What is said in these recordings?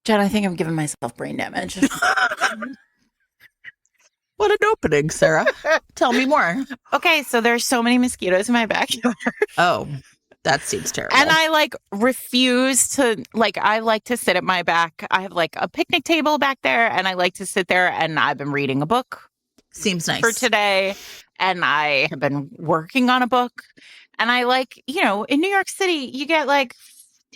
Jen, I think I'm giving myself brain damage. What an opening, Sarah. Tell me more. Okay, so there's so many mosquitoes in my backyard. Oh, that seems terrible. And I refuse to, I like to sit at my back. I have a picnic table back there, and I like to sit there, and I've been reading a book. Seems nice. For today. And I have been working on a book. And I in New York City, you get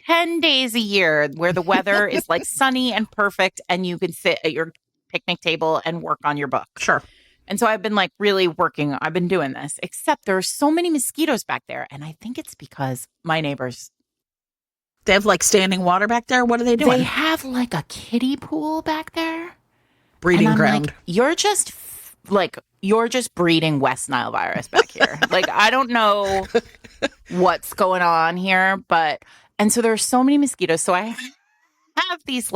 10 days a year where the weather is sunny and perfect, and you can sit at your picnic table and work on your book. Sure. And so I've been really working. I've been doing this, except there are so many mosquitoes back there. And I think it's because my neighbors. They have standing water back there? What are they doing? They have a kiddie pool back there. Breeding ground. You're just breeding West Nile virus back here. I don't know what's going on here, and so there are so many mosquitoes. So I have these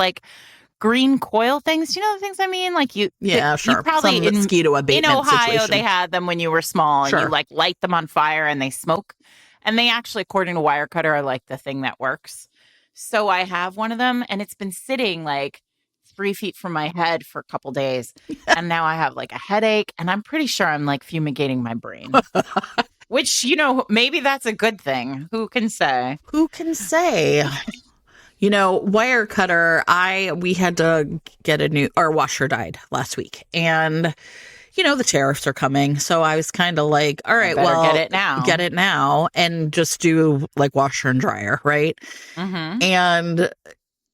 green coil things. Do you know the things I mean? Yeah, sure. You probably some mosquito abatement in Ohio, situation. they had them when you were small, sure. And you light them on fire and they smoke. And they actually, according to Wirecutter, are the thing that works. So I have one of them, and it's been sitting 3 feet from my head for a couple days. And now I have a headache, and I'm pretty sure I'm fumigating my brain. Which, maybe that's a good thing. Who can say? Who can say? Wirecutter, we had to get our washer died last week. And, the tariffs are coming. So I was kind of all right, well, get it now. Get it now and just do washer and dryer, right? Mm-hmm. And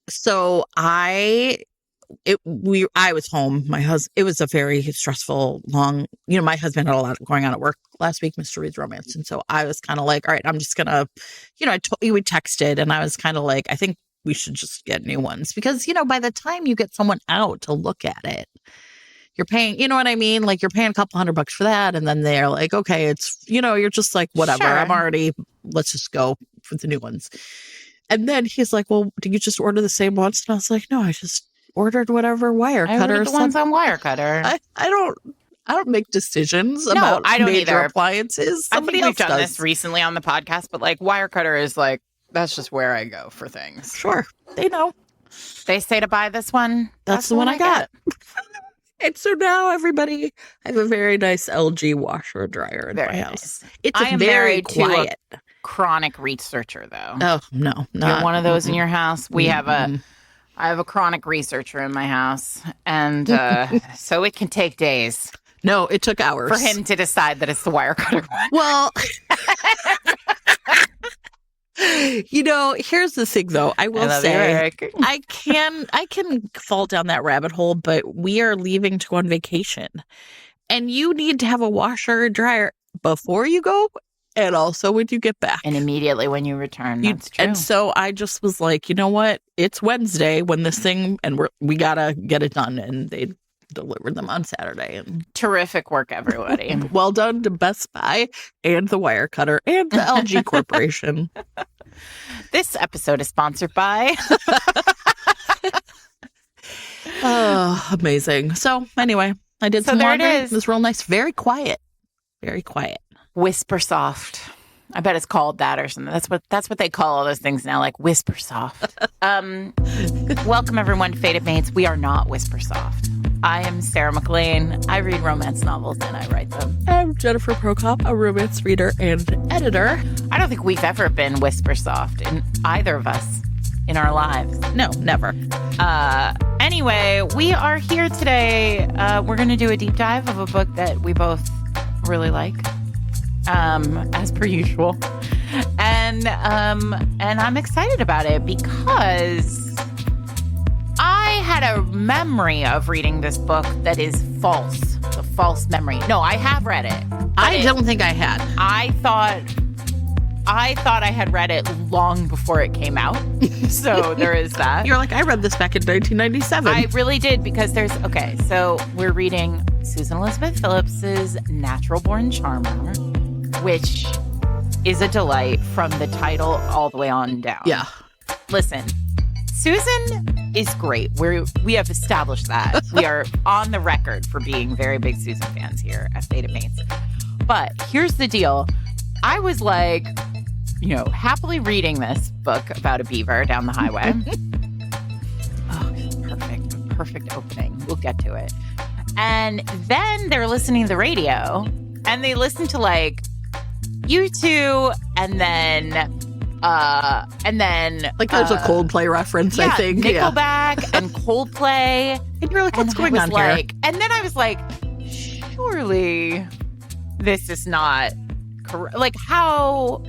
so I was home. It was a very stressful, long, my husband had a lot going on at work last week, Mr. Reed's Romance. And so I was kind of all right, I'm just going to, we texted, and I was kind of I think we should just get new ones because, by the time you get someone out to look at it, you're paying, you know what I mean? You're paying a couple $100 for that. And then they're okay, it's, you're just whatever. Sure. Let's just go for the new ones. And then he's well, did you just order the same ones? And I was no, I just ordered whatever Wirecutter. I ordered the ones on Wirecutter. I don't make decisions about major appliances. Somebody else we've done does. this recently on the podcast, but Wirecutter is that's just where I go for things. Sure. They know. They say to buy this one. That's the one I got. And so now everybody, I have a very nice LG washer and dryer in my house. It's very quiet. To a chronic researcher, though. Oh, no. You're one of those in your house? I have a chronic researcher in my house, and so it can take days. No, it took hours. For him to decide that it's the Wirecutter one. Well, here's the thing, though. I will say, I can fall down that rabbit hole, but we are leaving to go on vacation. And you need to have a washer and dryer before you go and also when you get back. And immediately when you return. That's true. And so I just was you know what? It's Wednesday when this thing, and we got to get it done. And they delivered them on Saturday. And terrific work, everybody. Well done to Best Buy and the Wirecutter and the LG Corporation. This episode is sponsored by. Oh, amazing. So anyway, I did some laundry. It was real nice. Very quiet. Very quiet. Whisper soft. I bet it's called that or something. That's what they call all those things now, Whisper soft. Welcome everyone to Fated Mates. We are not Whisper soft. I am Sarah McLean. I read romance novels and I write them. I'm Jennifer Prokop, a romance reader and editor. I don't think we've ever been Whisper soft in either of us in our lives. No, never. Anyway, we are here today. We're going to do a deep dive of a book that we both really like, as per usual. And I'm excited about it because I had a memory of reading this book that is false. A false memory. No, I have read it. I don't think I had. I thought I had read it long before it came out. So there is that. You're I read this back in 1997. I really did because so we're reading Susan Elizabeth Phillips's Natural Born Charmer, which is a delight from the title all the way on down. Yeah. Listen, Susan is great. We have established that. We are on the record for being very big Susan fans here at Fated Mates. But here's the deal. I was happily reading this book about a beaver down the highway. perfect opening. We'll get to it. And then they're listening to the radio, and they listen to like U2, and then like there's a Coldplay reference, I think. Nickelback and Coldplay. And you're like, what's going on here? And then I was like, surely this is not correct. Like, how?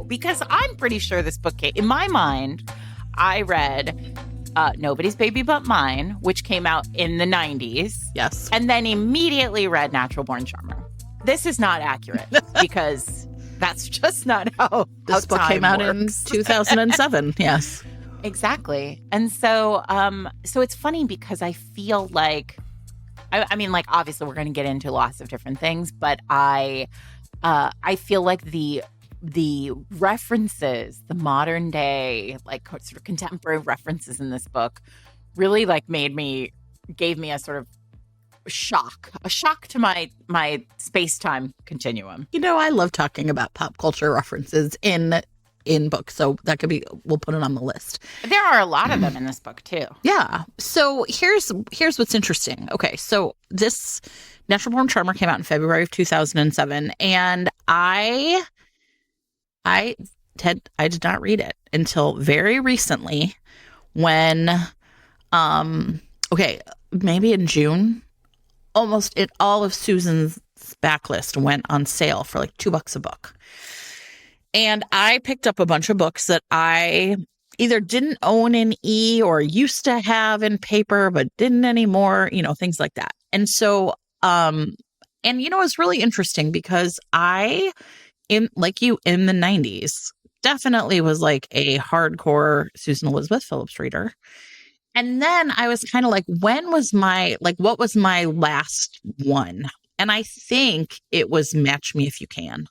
Because I'm pretty sure this book came, in my mind, I read Nobody's Baby But Mine, which came out in the 90s. Yes. And then immediately read Natural Born Charmer. This is not accurate because that's just not how this book came out in 2007. Yes. Exactly. And so so it's funny because I feel like I mean, like, obviously we're going to get into lots of different things, but I feel like the references, the modern day, like sort of contemporary references in this book really like gave me a sort of shock to my space-time continuum. You know, I love talking about pop culture references in books, so that could be, we'll put it on the list. There are a lot of them in this book too. Yeah. So here's what's interesting. Okay, so this Natural Born Charmer came out in February of 2007, and I did not read it until very recently when maybe in June, almost all of Susan's backlist went on sale for like $2 a book. And I picked up a bunch of books that I either didn't own in or used to have in paper, but didn't anymore, things like that. And so, it's really interesting because in the 90s, definitely was like a hardcore Susan Elizabeth Phillips reader. And then I was kind of like, what was my last one? And I think it was Match Me If You Can.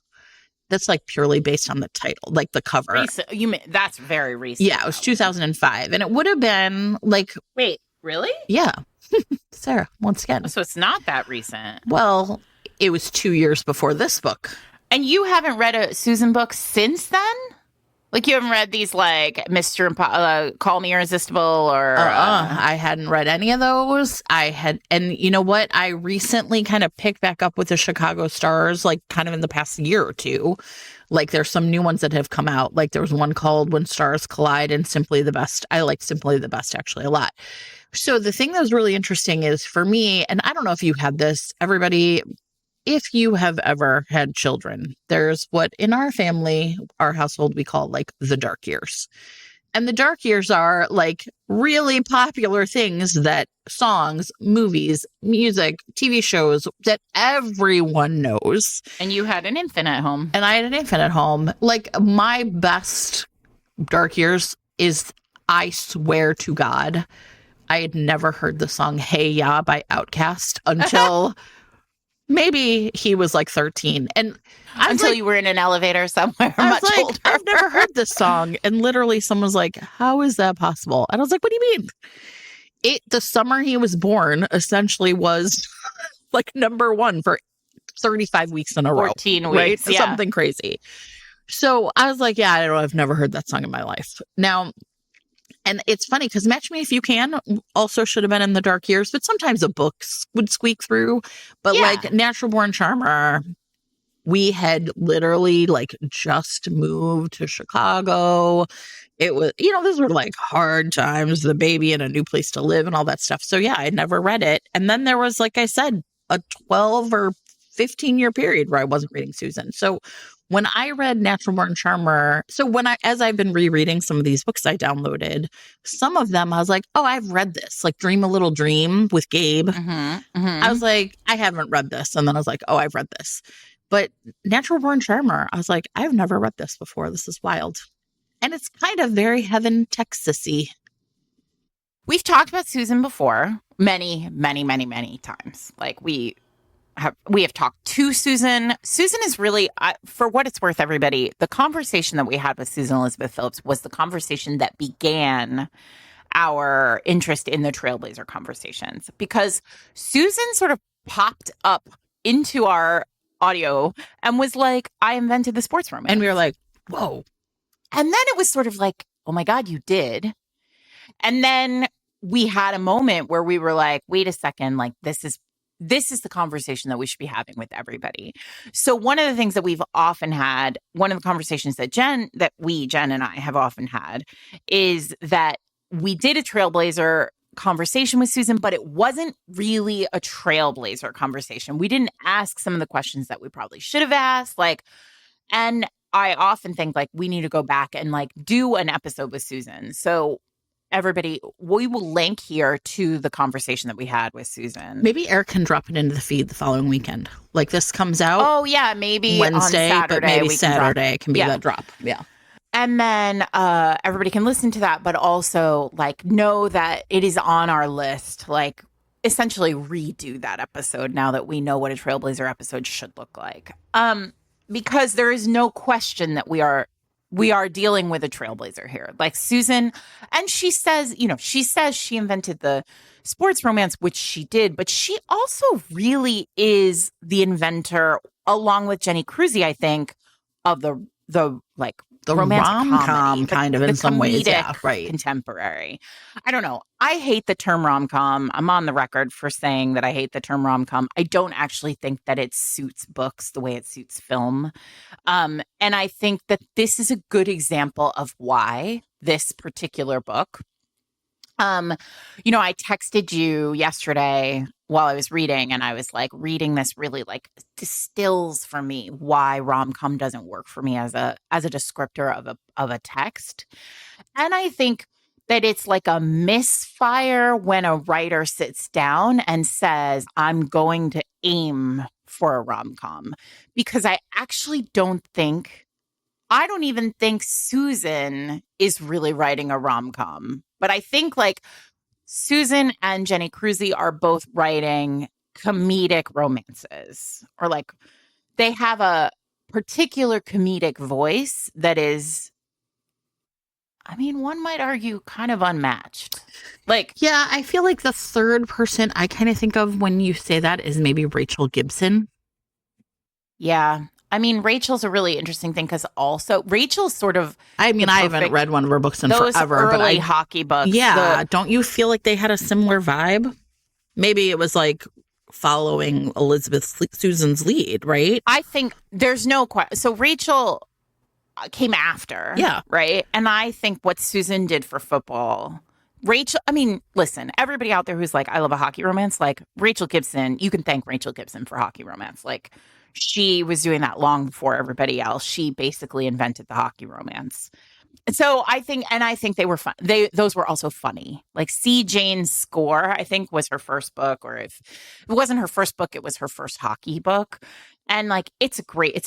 That's like purely based on the title, like the cover. You mean that's very recent? Yeah, it was 2005, and it would have been like. Wait, really? Yeah, Sarah. Once again, so it's not that recent. Well, it was 2 years before this book. And you haven't read a Susan book since then? Like, you haven't read these, like, Call Me Irresistible or... I hadn't read any of those. And you know what? I recently kind of picked back up with the Chicago Stars, like, kind of in the past year or two. Like, there's some new ones that have come out. Like, there was one called When Stars Collide and Simply the Best. I like Simply the Best, actually, a lot. So the thing that was really interesting is, for me, and I don't know if you had this, everybody... If you have ever had children, there's what in our family, our household, we call like the dark years. And the dark years are like really popular things that songs, movies, music, TV shows that everyone knows. And you had an infant at home. And I had an infant at home. Like, my best dark years is, I swear to God, I had never heard the song Hey Ya by Outkast until... Maybe he was like 13. And until you were in an elevator somewhere much older. I've never heard this song. And literally someone was like, how is that possible? And I was like, what do you mean? The summer he was born essentially was like number one for 35 weeks in a row. 14 weeks. Right? Yeah. Something crazy. So I was like, yeah, I've never heard that song in my life. Now, and it's funny because Match Me If You Can also should have been in the dark years, but sometimes a book would squeak through. But like Natural Born Charmer, we had literally like just moved to Chicago. It was, those were like hard times, the baby and a new place to live and all that stuff. So yeah, I never read it. And then there was, like I said, a 12 or 15-year period where I wasn't reading Susan. So when I read Natural Born Charmer, as I've been rereading some of these books I downloaded, some of them I was like, oh, I've read this, like Dream a Little Dream with Gabe. I was like, I haven't read this. And then I was like, oh, I've read this. But Natural Born Charmer, I was like, I've never read this before. This is wild. And it's kind of very Heaven, Texas-y. We've talked about Susan before many, many, many, many times. Like, we have talked to Susan. Susan is really, for what it's worth, everybody, the conversation that we had with Susan Elizabeth Phillips was the conversation that began our interest in the Trailblazer conversations, because Susan sort of popped up into our audio and was like, I invented the sports romance. And we were like, whoa. And then it was sort of like, oh my God, you did. And then we had a moment where we were like, wait a second, like this is the conversation that we should be having with everybody. So one of the things that we've often had, one of the conversations that Jen and I have often had is that we did a Trailblazer conversation with Susan, but it wasn't really a Trailblazer conversation. We didn't ask some of the questions that we probably should have asked. And I often think like we need to go back and like do an episode with Susan. So everybody, we will link here to the conversation that we had with Susan. Maybe Eric can drop it into the feed the following weekend. Like this comes out. Oh yeah, maybe Wednesday, on Saturday, but maybe Saturday can be that drop. Yeah. And then everybody can listen to that, but also like know that it is on our list. Like essentially redo that episode now that we know what a Trailblazer episode should look like. Because there is no question that we are dealing with a Trailblazer here. Like Susan, and she says she invented the sports romance, which she did, but she also really is the inventor, along with Jenny Cruzy, I think, of the rom-com kind of in some ways. Yeah, right. Contemporary. I don't know. I hate the term rom-com. I'm on the record for saying that I hate the term rom-com. I don't actually think that it suits books the way it suits film. And I think that this is a good example of why this particular book. I texted you yesterday while I was reading, and I was like, reading this really like distills for me why rom-com doesn't work for me as a descriptor of a text. And I think that it's like a misfire when a writer sits down and says, I'm going to aim for a rom-com, because I don't even think Susan is really writing a rom-com. But I think like Susan and Jenny Cruzy are both writing comedic romances, or like they have a particular comedic voice that is, I mean, one might argue kind of unmatched. Like, yeah, I feel like the third person I kind of think of when you say that is maybe Rachel Gibson. Yeah. I mean, Rachel's a really interesting thing because also Rachel's sort of. I mean, I haven't read one of her books in forever, but hockey books. Yeah, don't you feel like they had a similar vibe? Maybe it was like following Susan's lead, right? I think there's no question. So Rachel came after, yeah, right. And I think what Susan did for football. Rachel, I mean, listen, everybody out there who's like, I love a hockey romance, like Rachel Gibson, you can thank Rachel Gibson for hockey romance. Like, she was doing that long before everybody else. She basically invented the hockey romance. So I think they were fun. Those were also funny. Like See Jane's Score, I think, was her first book, or if it wasn't her first book, it was her first hockey book. And like, it's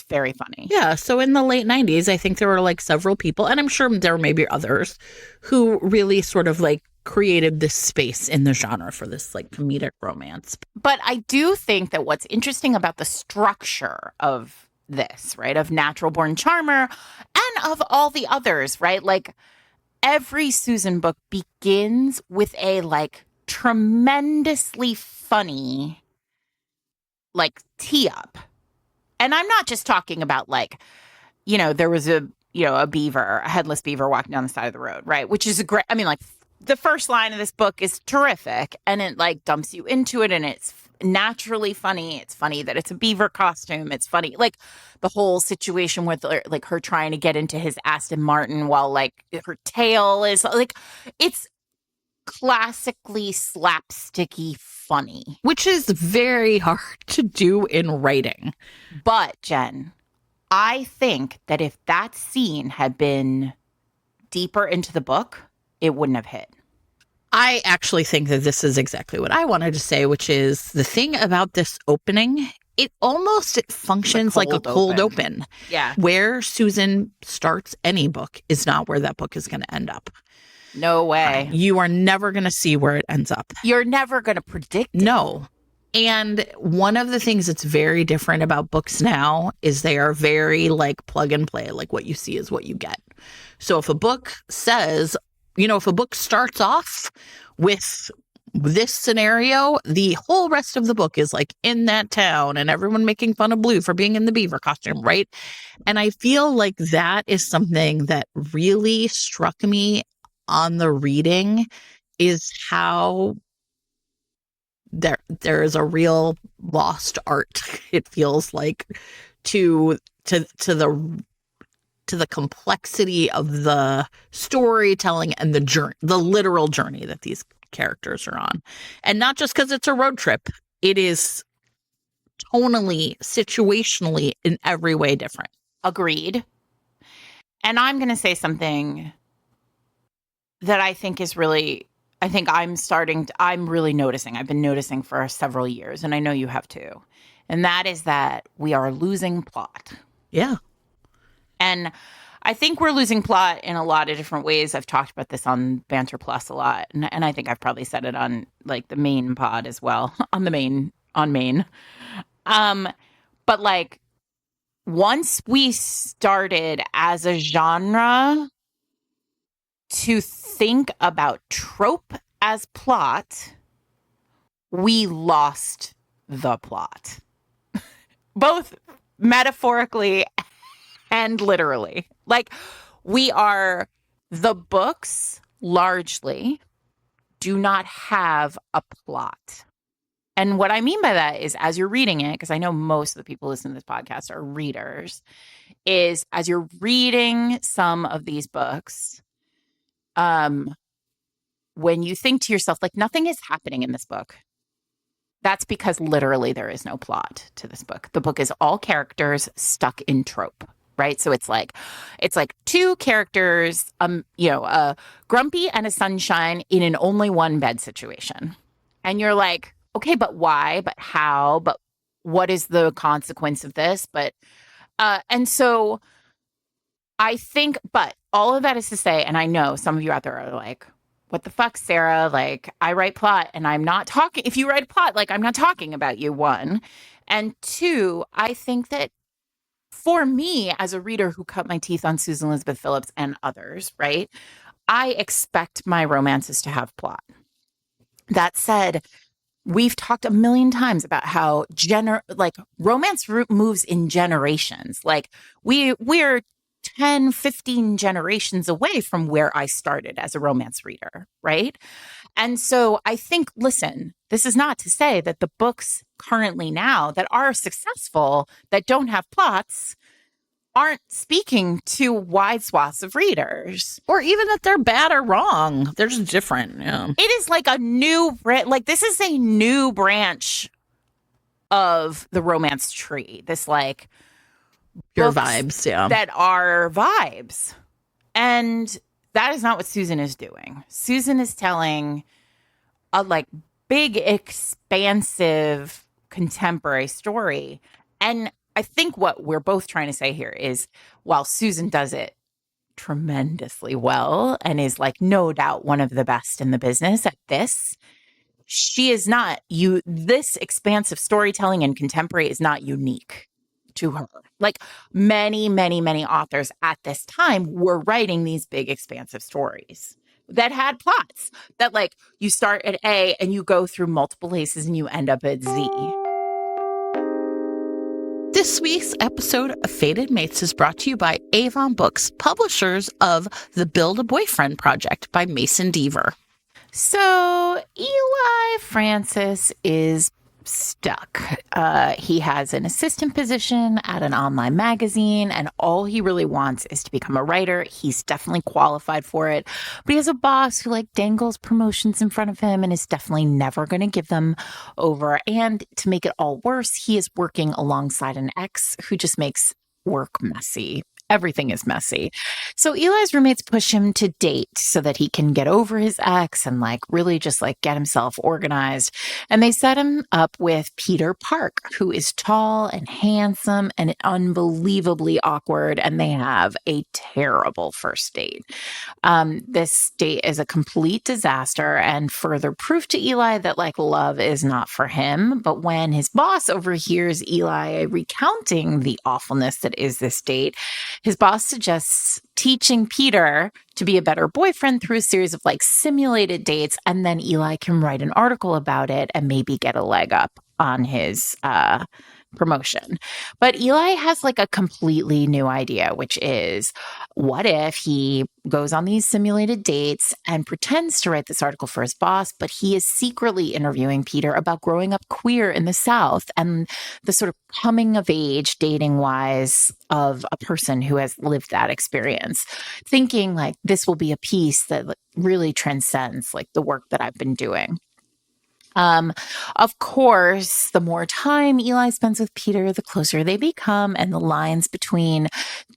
very funny. Yeah. So in the late 90s, I think there were like several people, and I'm sure there may be others, who really sort of like created this space in the genre for this like comedic romance. But I do think that what's interesting about the structure of this, right, of Natural Born Charmer and of all the others, right, like every Susan book begins with a like tremendously funny like tee up. And I'm not just talking about like, there was a headless beaver walking down the side of the road, right, which is a great, I mean, like the first line of this book is terrific, and it like dumps you into it, and it's naturally funny. It's funny that it's a beaver costume. It's funny, like the whole situation with like her trying to get into his Aston Martin while like her tail is like, it's classically slapsticky funny, which is very hard to do in writing. But Jen, I think that if that scene had been deeper into the book, it wouldn't have hit. I actually think that this is exactly what I wanted to say, which is the thing about this opening, it functions like a cold open. Yeah. Where Susan starts any book is not where that book is going to end up. No way. You are never going to see where it ends up. You're never going to predict it. No. And one of the things that's very different about books now is they are very like plug and play, like what you see is what you get. So if a book says, if a book starts off with this scenario, the whole rest of the book is like in that town and everyone making fun of Blue for being in the beaver costume, right? And I feel like that is something that really struck me on the reading is how there is a real lost art, it feels like, to the complexity of the storytelling and the journey, the literal journey that these characters are on. And not just because it's a road trip, it is tonally, situationally, in every way different. Agreed. And I'm going to say something that I think is really, I think I'm really noticing. I've been noticing for several years, and I know you have too. And that is that we are losing plot. Yeah. And I think we're losing plot in a lot of different ways. I've talked about this on Banter Plus a lot. And I think I've probably said it on like the main pod as well, on main. But like, once we started as a genre to think about trope as plot, we lost the plot, both metaphorically and literally. Like, the books largely do not have a plot. And what I mean by that is, as you're reading it, because I know most of the people listening to this podcast are readers, is as you're reading some of these books, when you think to yourself, like, nothing is happening in this book, that's because literally there is no plot to this book. The book is all characters stuck in trope, right? So it's like two characters, a grumpy and a sunshine in an only one bed situation. And you're like, okay, but why? But how? But what is the consequence of this? And so I think, but all of that is to say, and I know some of you out there are like, what the fuck, Sarah? Like, I write plot and I'm not talking. If you write plot, like, I'm not talking about you, one. And two, I think that for me, as a reader who cut my teeth on Susan Elizabeth Phillips and others, right, I expect my romances to have plot. That said, we've talked a million times about how romance moves in generations. Like, we're 10, 15 generations away from where I started as a romance reader, right? And so I think, listen, this is not to say that the books currently now that are successful, that don't have plots, aren't speaking to wide swaths of readers. Or even that they're bad or wrong. They're just different. Yeah. It is like this is a new branch of the romance tree. This like pure vibes, yeah. That are vibes. And that is not what Susan is doing. Susan is telling a like big, expansive contemporary story. And I think what we're both trying to say here is, while Susan does it tremendously well and is like no doubt one of the best in the business at this, she is not this expansive storytelling and contemporary is not unique to her. Like, many, many, many authors at this time were writing these big expansive stories that had plots that, like, you start at A and you go through multiple places and you end up at Z. This week's episode of Fated Mates is brought to you by Avon Books, publishers of The Build a Boyfriend Project by Mason Deaver. So Eli Francis is stuck. He has an assistant position at an online magazine, and all he really wants is to become a writer. He's definitely qualified for it, but he has a boss who like dangles promotions in front of him and is definitely never going to give them over. And to make it all worse, he is working alongside an ex who just makes work messy. Everything is messy. So Eli's roommates push him to date so that he can get over his ex and like really just like get himself organized. And they set him up with Peter Park, who is tall and handsome and unbelievably awkward. And they have a terrible first date. This date is a complete disaster and further proof to Eli that like love is not for him. But when his boss overhears Eli recounting the awfulness that is this date, his boss suggests teaching Peter to be a better boyfriend through a series of like simulated dates, and then Eli can write an article about it and maybe get a leg up on his promotion. But Eli has like a completely new idea, which is what if he goes on these simulated dates and pretends to write this article for his boss, but he is secretly interviewing Peter about growing up queer in the South and the sort of coming of age dating wise of a person who has lived that experience, thinking like this will be a piece that really transcends like the work that I've been doing. Of course, the more time Eli spends with Peter, the closer they become, and the lines between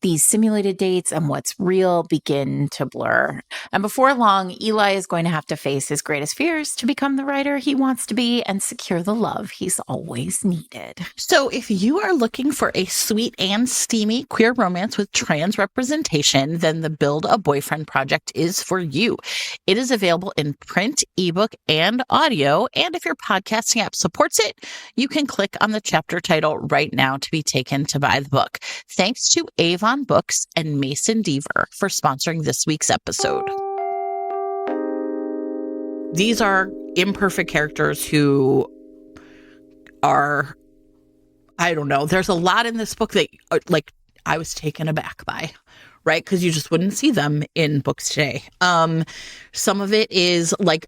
these simulated dates and what's real begin to blur. And before long, Eli is going to have to face his greatest fears to become the writer he wants to be and secure the love he's always needed. So if you are looking for a sweet and steamy queer romance with trans representation, then the Build a Boyfriend project is for you. It is available in print, ebook, and audio. And if your podcasting app supports it, you can click on the chapter title right now to be taken to buy the book. Thanks to Avon Books and Mason Deaver for sponsoring this week's episode. These are imperfect characters who are, I don't know, there's a lot in this book that like I was taken aback by, right? Because you just wouldn't see them in books today. Some of it is like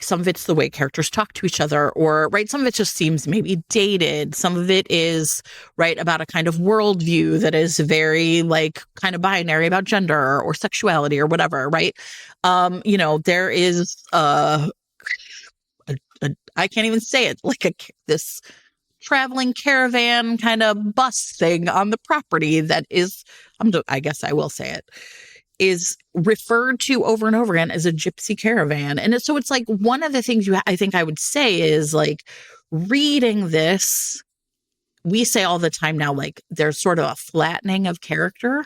some of it's the way characters talk to each other, or right, some of it just seems maybe dated. Some of it is right about a kind of worldview that is very like kind of binary about gender or sexuality or whatever, right? There is I can't even say it, like this traveling caravan kind of bus thing on the property that is, I guess I will say it, is referred to over and over again as a gypsy caravan. And so it's like one of the things I think I would say is like reading this, we say all the time now, like there's sort of a flattening of character.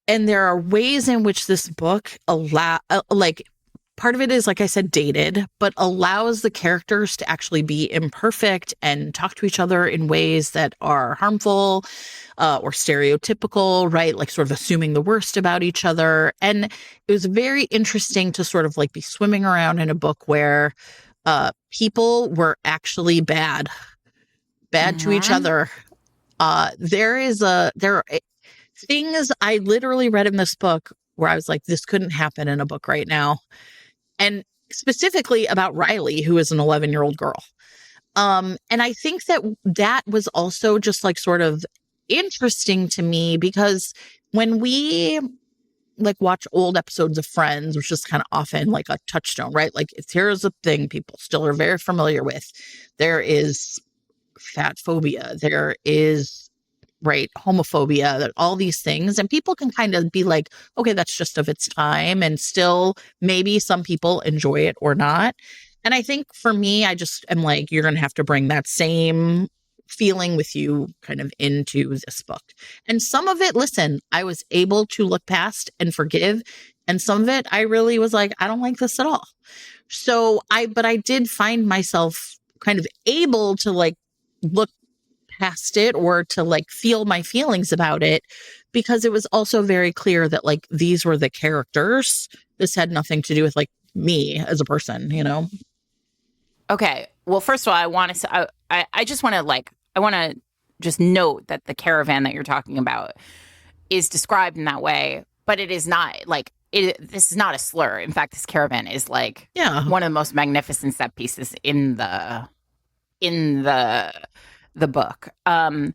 And there are ways in which this book part of it is, like I said, dated, but allows the characters to actually be imperfect and talk to each other in ways that are harmful or stereotypical, right? Like sort of assuming the worst about each other. And it was very interesting to sort of like be swimming around in a book where people were actually bad to each other. There are things I literally read in this book where I was like, this couldn't happen in a book right now. And specifically about Riley, who is an 11-year-old girl. And I think that was also just like sort of interesting to me, because when we like watch old episodes of Friends, which is kind of often like a touchstone, right? Like here's a thing people still are very familiar with. There is fat phobia. There is right, homophobia, that all these things. And people can kind of be like, okay, that's just of its time. And still maybe some people enjoy it or not. And I think for me, I just am like, you're going to have to bring that same feeling with you kind of into this book. And some of it, listen, I was able to look past and forgive. And some of it, I really was like, I don't like this at all. But I did find myself kind of able to like look past it or to like feel my feelings about it, because it was also very clear that like these were the characters. This had nothing to do with like me as a person, you know? Okay. Well, first of all, I want to, I just want to like, I want to just note that the caravan that you're talking about is described in that way, but it is not like, this is not a slur. In fact, this caravan is like one of the most magnificent set pieces in the book. But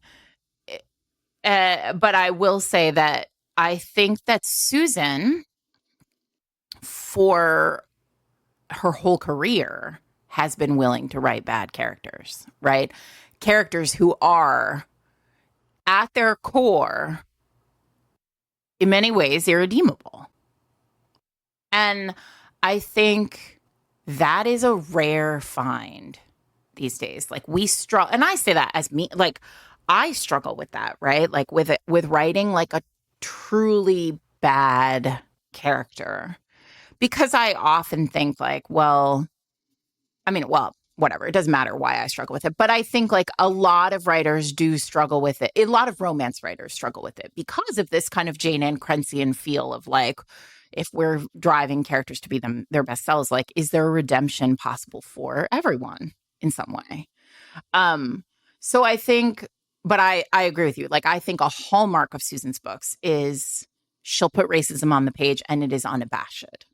I will say that I think that Susan, for her whole career, has been willing to write bad characters, right? Characters who are, at their core, in many ways, irredeemable. And I think that is a rare find these days. Like we struggle, and I say that as me, like I struggle with that, right? Like with writing like a truly bad character, because I often think like, well, whatever. It doesn't matter why I struggle with it. But I think like a lot of writers do struggle with it. A lot of romance writers struggle with it because of this kind of Jane Ann Krenzian feel of like, if we're driving characters to be their best selves, like, is there a redemption possible for everyone in some way? So I think, but I agree with you. Like, I think a hallmark of Susan's books is she'll put racism on the page and it is unabashed.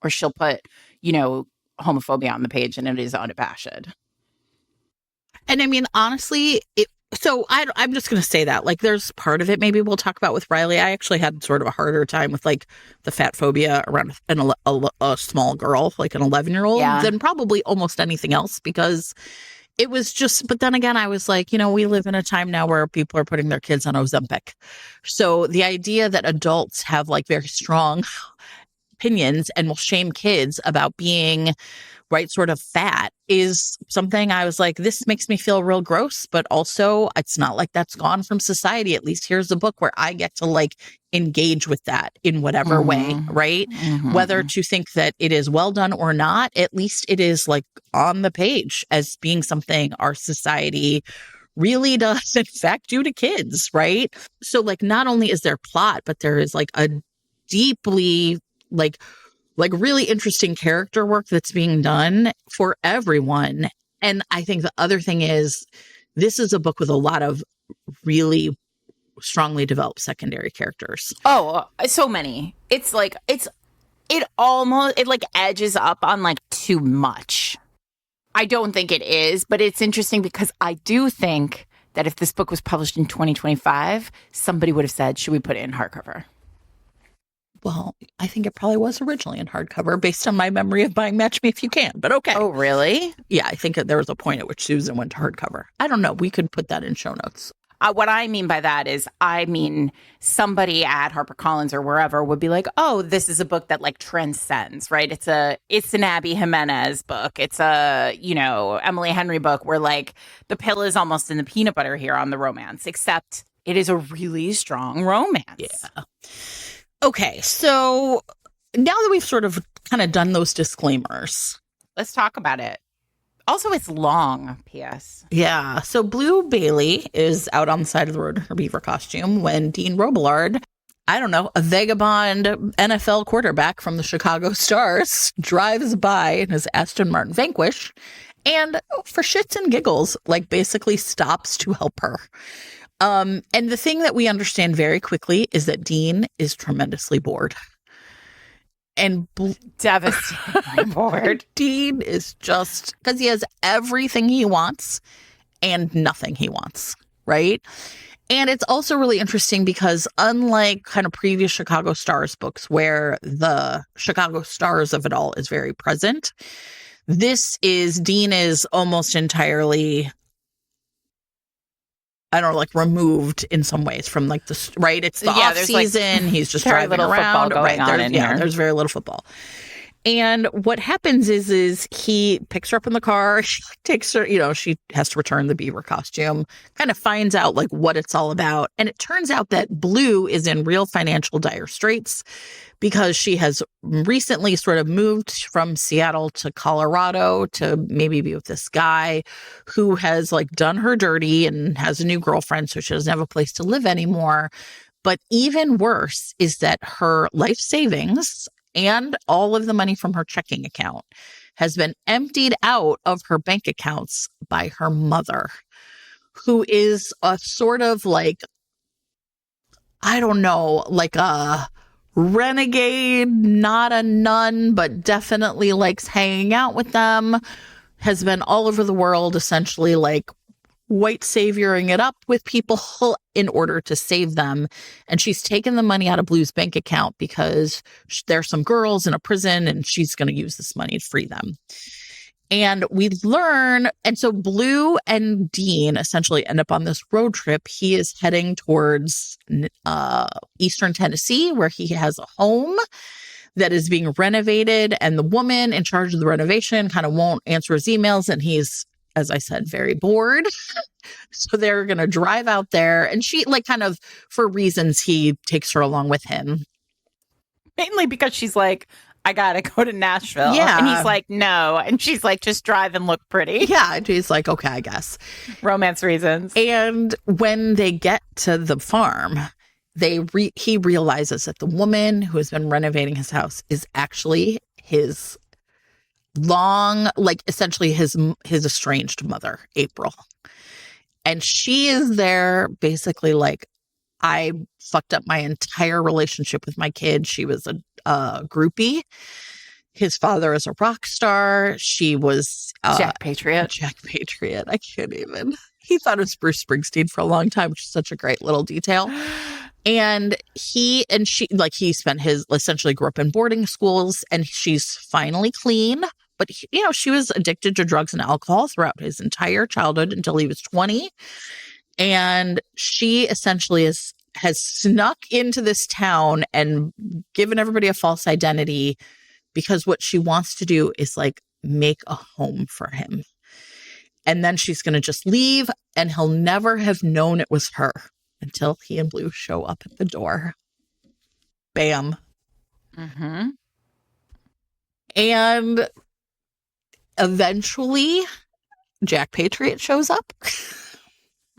Or she'll put, homophobia on the page and it is unabashed. And I mean, honestly, I'm just going to say that. Like, there's part of it maybe we'll talk about with Riley. I actually had sort of a harder time with, like, the fat phobia around a small girl, like an 11-year-old, than probably almost anything else, because it was just, but then again, I was like, we live in a time now where people are putting their kids on Ozempic. So the idea that adults have, like, very strong opinions and will shame kids about being sort of fat is something I was like, this makes me feel real gross, but also it's not like that's gone from society. At least here's a book where I get to, like, engage with that in whatever way, right? Whether to think that it is well done or not, at least it is, like, on the page as being something our society really does in fact do to kids, right? So, like, not only is there plot, but there is, like, a deeply, like really interesting character work that's being done for everyone. And I think the other thing is, this is a book with a lot of really strongly developed secondary characters. Oh, so many. It's like, it like edges up on, like, too much. I don't think it is, but it's interesting because I do think that if this book was published in 2025, somebody would have said, should we put it in hardcover? Well, I think it probably was originally in hardcover based on my memory of buying Match Me If You Can, but okay. Oh, really? Yeah, I think that there was a point at which Susan went to hardcover. I don't know. We could put that in show notes. What I mean by that is, somebody at HarperCollins or wherever would be like, oh, this is a book that, like, transcends, right? It's an Abby Jimenez book. It's a, Emily Henry book where, like, the pill is almost in the peanut butter here on the romance, except it is a really strong romance. Yeah. Okay, so now that we've sort of kind of done those disclaimers, let's talk about it. Also, it's long, P.S. Yeah, so Blue Bailey is out on the side of the road in her beaver costume when Dean Robillard, I don't know, a vagabond NFL quarterback from the Chicago Stars, drives by in his Aston Martin Vanquish and, for shits and giggles, like, basically stops to help her. And the thing that we understand very quickly is that Dean is tremendously bored. And devastatingly bored. Dean is just, because he has everything he wants and nothing he wants, right? And it's also really interesting because, unlike kind of previous Chicago Stars books where the Chicago Stars of it all is very present, Dean is almost entirely, I don't know, like, removed in some ways from, like, right? It's the off season. Like, he's just driving around. There's very little football. And what happens is he picks her up in the car. She takes her, she has to return the beaver costume, kind of finds out, like, what it's all about. And it turns out that Blue is in real financial dire straits because she has recently sort of moved from Seattle to Colorado to maybe be with this guy who has, like, done her dirty and has a new girlfriend, so she doesn't have a place to live anymore. But even worse is that her life savings and all of the money from her checking account has been emptied out of her bank accounts by her mother, who is a sort of, like, I don't know, like a renegade, not a nun, but definitely likes hanging out with them, has been all over the world, essentially, like, white savioring it up with people in order to save them. And she's taken the money out of Blue's bank account because there's some girls in a prison and she's going to use this money to free them. And we learn, and so Blue and Dean essentially end up on this road trip. He is heading towards Eastern Tennessee, where he has a home that is being renovated, and the woman in charge of the renovation kind of won't answer his emails, and he's, as I said, very bored. So they're going to drive out there, and she, like, kind of for reasons, he takes her along with him. Mainly because she's like, I gotta go to Nashville. Yeah. And he's like, no. And she's like, just drive and look pretty. Yeah. And he's like, okay, I guess. Romance reasons. And when they get to the farm, he realizes that the woman who has been renovating his house is actually his long, like essentially his estranged mother, April. And she is there basically like, I fucked up my entire relationship with my kid. She was a groupie. His father is a rock star. She was Jack Patriot. Jack Patriot. I can't even. He thought it was Bruce Springsteen for a long time, which is such a great little detail. And he spent his, essentially grew up in boarding schools, and she's finally clean. But, she was addicted to drugs and alcohol throughout his entire childhood until he was 20. And she essentially has snuck into this town and given everybody a false identity, because what she wants to do is like make a home for him. And then she's going to just leave, and he'll never have known it was her until he and Blue show up at the door. Bam. Mm-hmm. And eventually Jack Patriot shows up.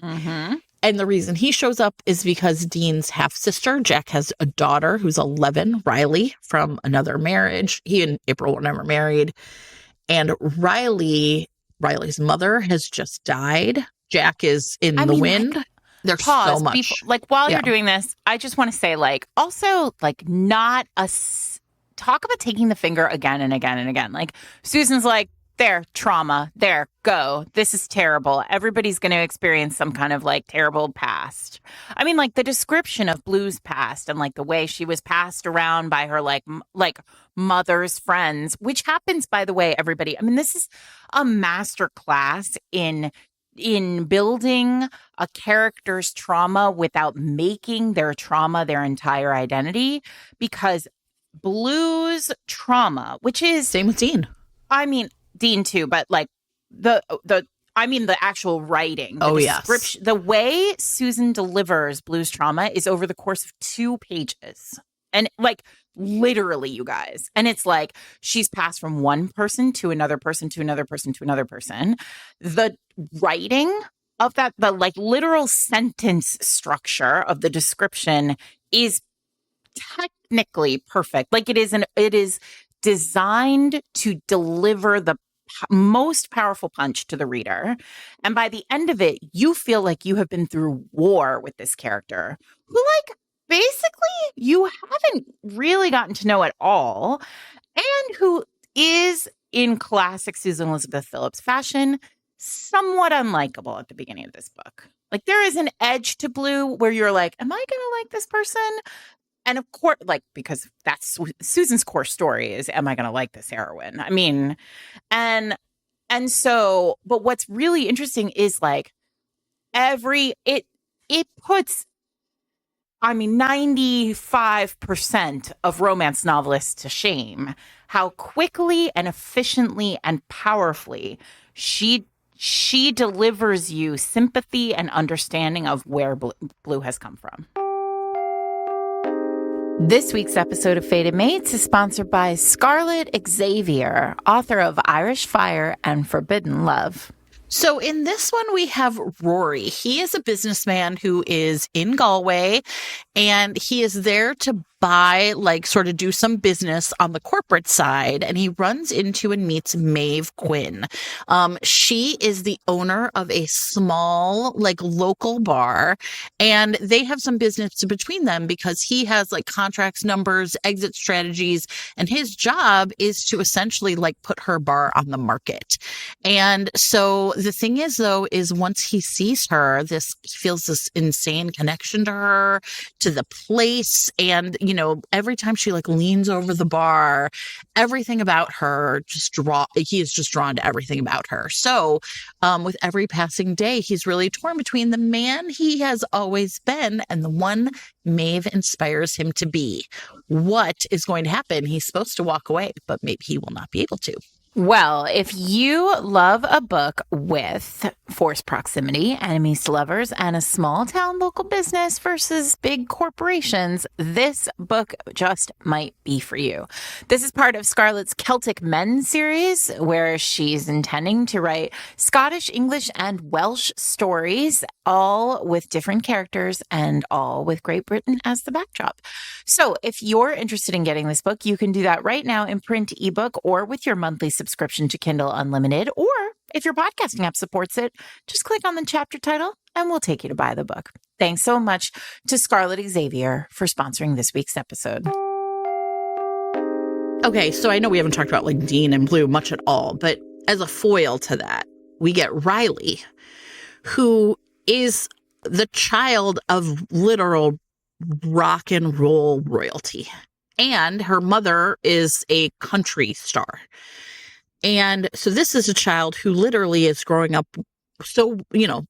Mm-hmm. And the reason he shows up is because Dean's half-sister, Jack has a daughter who's 11, Riley, from another marriage. He and April were never married. And Riley's mother has just died. Jack is in the wind. Like, there's pause, so much. While you're doing this, I just want to say, also, not talk about taking the finger again and again and again. Like, Susan's like, there, trauma, there, go. This is terrible. Everybody's going to experience some kind of terrible past. I mean, the description of Blue's past and the way she was passed around by her mother's friends, which happens, by the way, everybody. I mean, this is a master class in building a character's trauma without making their trauma their entire identity, because Blue's trauma, which is same with Dean. I mean, Dean too, but the actual writing, the description, the way Susan delivers Blue's trauma is over the course of 2 pages. And literally, you guys. And it's she's passed from one person to another person to another person to another person. The writing of that, the literal sentence structure of the description is technically perfect. It is designed to deliver the most powerful punch to the reader. And by the end of it, you feel like you have been through war with this character who basically you haven't really gotten to know at all, and who is, in classic Susan Elizabeth Phillips fashion, somewhat unlikable at the beginning of this book. There is an edge to Blue where you're like, am I going to like this person? And of course, because that's Susan's core story is, am I going to like this heroine? I mean, and so, but what's really interesting is it puts, 95% of romance novelists to shame, how quickly and efficiently and powerfully she delivers you sympathy and understanding of where Blue has come from. This week's episode of Fated Mates is sponsored by Scarlett Xavier, author of Irish Fire and Forbidden Love. So in this one, we have Rory. He is a businessman who is in Galway, and he is there to buy, sort of do some business on the corporate side. And he runs into and meets Maeve Quinn. She is the owner of a small, local bar, and they have some business between them because he has contracts, numbers, exit strategies, and his job is to essentially put her bar on the market. And so the thing is, though, is once he sees her, he feels this insane connection to her, to the place. And, every time she leans over the bar, everything about her he is just drawn to everything about her. So with every passing day, he's really torn between the man he has always been and the one Maeve inspires him to be. What is going to happen? He's supposed to walk away, but maybe he will not be able to. Well, if you love a book with forced proximity, enemies to lovers, and a small town local business versus big corporations, this book just might be for you. This is part of Scarlett's Celtic Men series, where she's intending to write Scottish, English, and Welsh stories, all with different characters and all with Great Britain as the backdrop. So if you're interested in getting this book, you can do that right now in print, ebook, or with your monthly subscription subscription to Kindle Unlimited, or if your podcasting app supports it, just click on the chapter title and we'll take you to buy the book. Thanks so much to Scarlett Xavier for sponsoring this week's episode. Okay, so I know we haven't talked about like Dean and Blue much at all, but as a foil to that, we get Riley, who is the child of literal rock and roll royalty. And her mother is a country star. And so this is a child who literally is growing up so,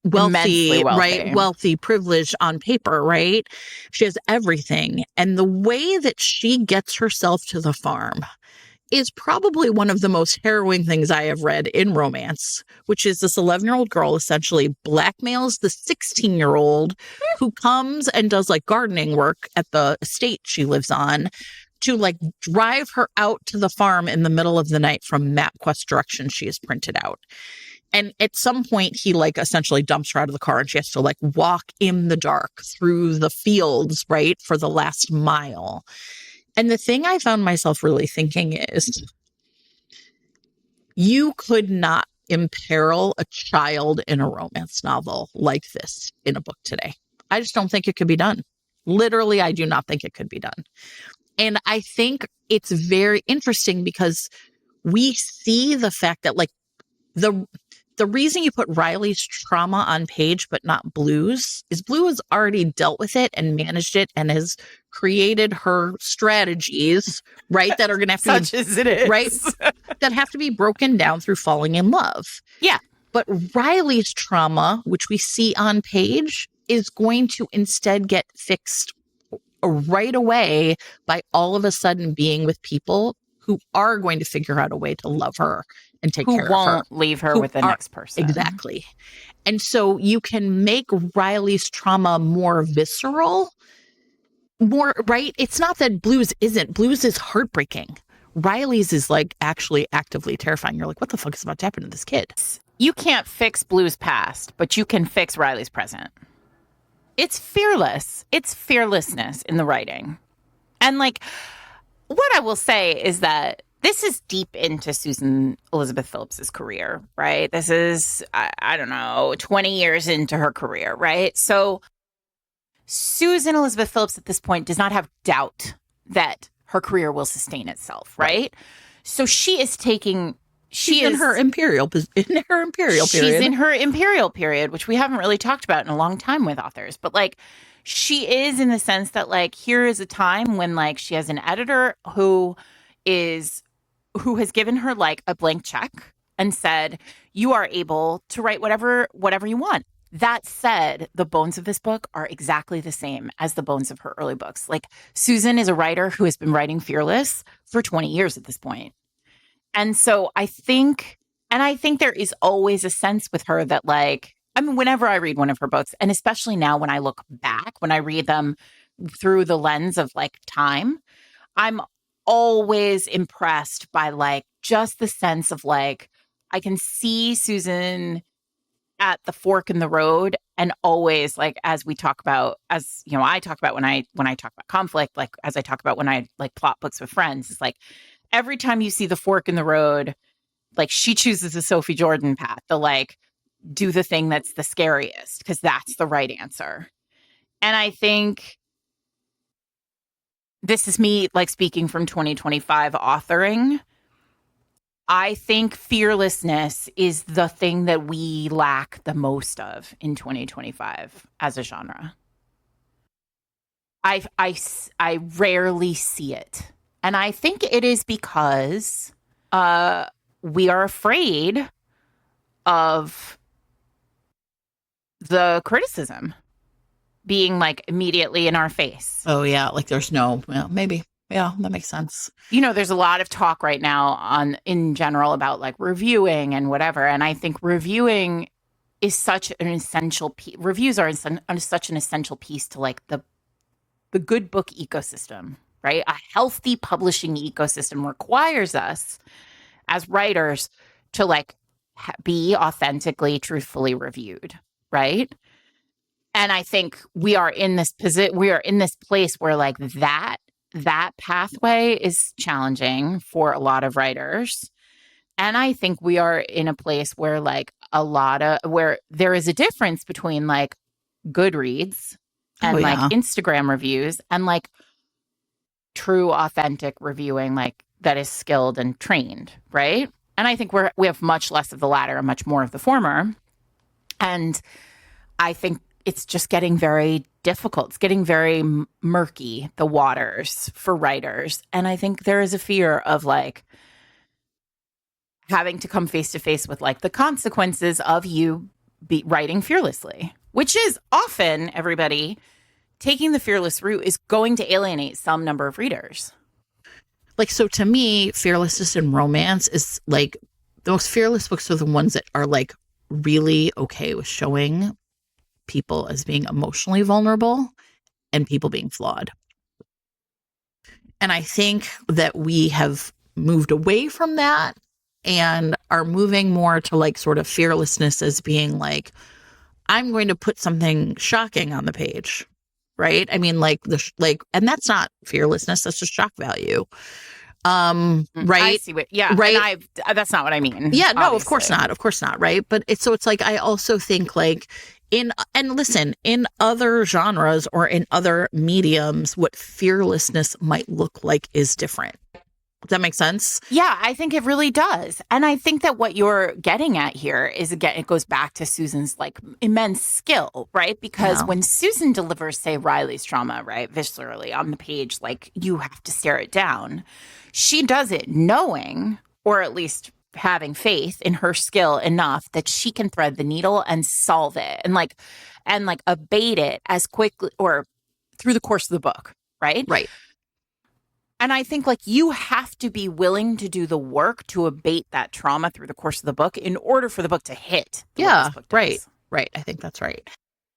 wealthy, right? Wealthy, privileged on paper, right? She has everything. And the way that she gets herself to the farm is probably one of the most harrowing things I have read in romance, which is this 11-year-old girl essentially blackmails the 16-year-old who comes and does like gardening work at the estate she lives on to like drive her out to the farm in the middle of the night from MapQuest directions she has printed out. And at some point, he like essentially dumps her out of the car and she has to like walk in the dark through the fields, right, for the last mile. And the thing I found myself really thinking is you could not imperil a child in a romance novel like this in a book today. I just don't think it could be done. Literally, I do not think it could be done. And I think it's very interesting because we see the fact that like the reason you put Riley's trauma on page but not Blue's is Blue has already dealt with it and managed it and has created her strategies, right, that are going to have to Such as it is. Right, that have to be broken down through falling in love. Yeah. But Riley's trauma, which we see on page, is going to instead get fixed right away by all of a sudden being with people who are going to figure out a way to love her and take care of her. Who won't leave her with the next person. Exactly. And so you can make Riley's trauma more visceral, more, right? It's not that Blue's isn't. Blue's is heartbreaking. Riley's is like actually actively terrifying. You're like, what the fuck is about to happen to this kid? You can't fix Blue's past, but you can fix Riley's present. It's fearless. It's fearlessness in the writing. And like, what I will say is that this is deep into Susan Elizabeth Phillips' career, right? This is, I don't know, 20 years into her career, right? So Susan Elizabeth Phillips at this point does not have doubt that her career will sustain itself, right? So she is taking... She's in her imperial period. She's in her imperial period, which we haven't really talked about in a long time with authors. But like, she is in the sense that like, here is a time when like she has an editor who has given her like a blank check and said, you are able to write whatever you want. That said, the bones of this book are exactly the same as the bones of her early books. Like, Susan is a writer who has been writing Fearless for 20 years at this point. And so I think there is always a sense with her that like, I mean, whenever I read one of her books, and especially now when I look back, when I read them through the lens of like time, I'm always impressed by like just the sense of like, I can see Susan at the fork in the road, and always like, as we talk about, as you know, I talk about when I talk about conflict, like as I talk about when I like plot books with friends, it's like, every time you see the fork in the road, like she chooses the Sophie Jordan path, the like, do the thing that's the scariest, because that's the right answer. And I think this is me like speaking from 2025 authoring. I think fearlessness is the thing that we lack the most of in 2025 as a genre. I rarely see it. And I think it is because we are afraid of the criticism being like immediately in our face. Oh, yeah. Like there's no, well, maybe. Yeah, that makes sense. You know, there's a lot of talk right now in general about like reviewing and whatever. And I think reviewing is such an essential piece. Reviews are such an essential piece to like the good book ecosystem. Right? A healthy publishing ecosystem requires us as writers to like be authentically, truthfully reviewed. Right? And I think we are in this place where like that pathway is challenging for a lot of writers. And I think we are in a place where like where there is a difference between like Goodreads Oh and like yeah. Instagram reviews and like true authentic reviewing like that is skilled and trained, right? And I think we have much less of the latter and much more of the former. And I think it's just getting very difficult. It's getting very murky, the waters for writers. And I think there is a fear of like having to come face to face with like the consequences of you writing fearlessly, which is often, everybody, taking the fearless route is going to alienate some number of readers. Like, so to me, fearlessness in romance is like the most fearless books are the ones that are like really okay with showing people as being emotionally vulnerable and people being flawed. And I think that we have moved away from that and are moving more to like sort of fearlessness as being like, I'm going to put something shocking on the page. Right. I mean, like and that's not fearlessness. That's just shock value. Right. I see what, yeah. Right. And that's not what I mean. Yeah. No, obviously. of course not. Of course not. Right. But it's like, I also think like and listen, in other genres or in other mediums, what fearlessness might look like is different. Does that make sense? Yeah, I think it really does. And I think that what you're getting at here is, again, it goes back to Susan's like immense skill, right? Because when Susan delivers, say, Riley's trauma, right, viscerally on the page, like you have to stare it down. She does it knowing, or at least having faith in her skill enough that she can thread the needle and solve it and like abate it as quickly or through the course of the book, right? Right. And I think like you have to be willing to do the work to abate that trauma through the course of the book in order for the book to hit. Yeah, right. Right. I think that's right.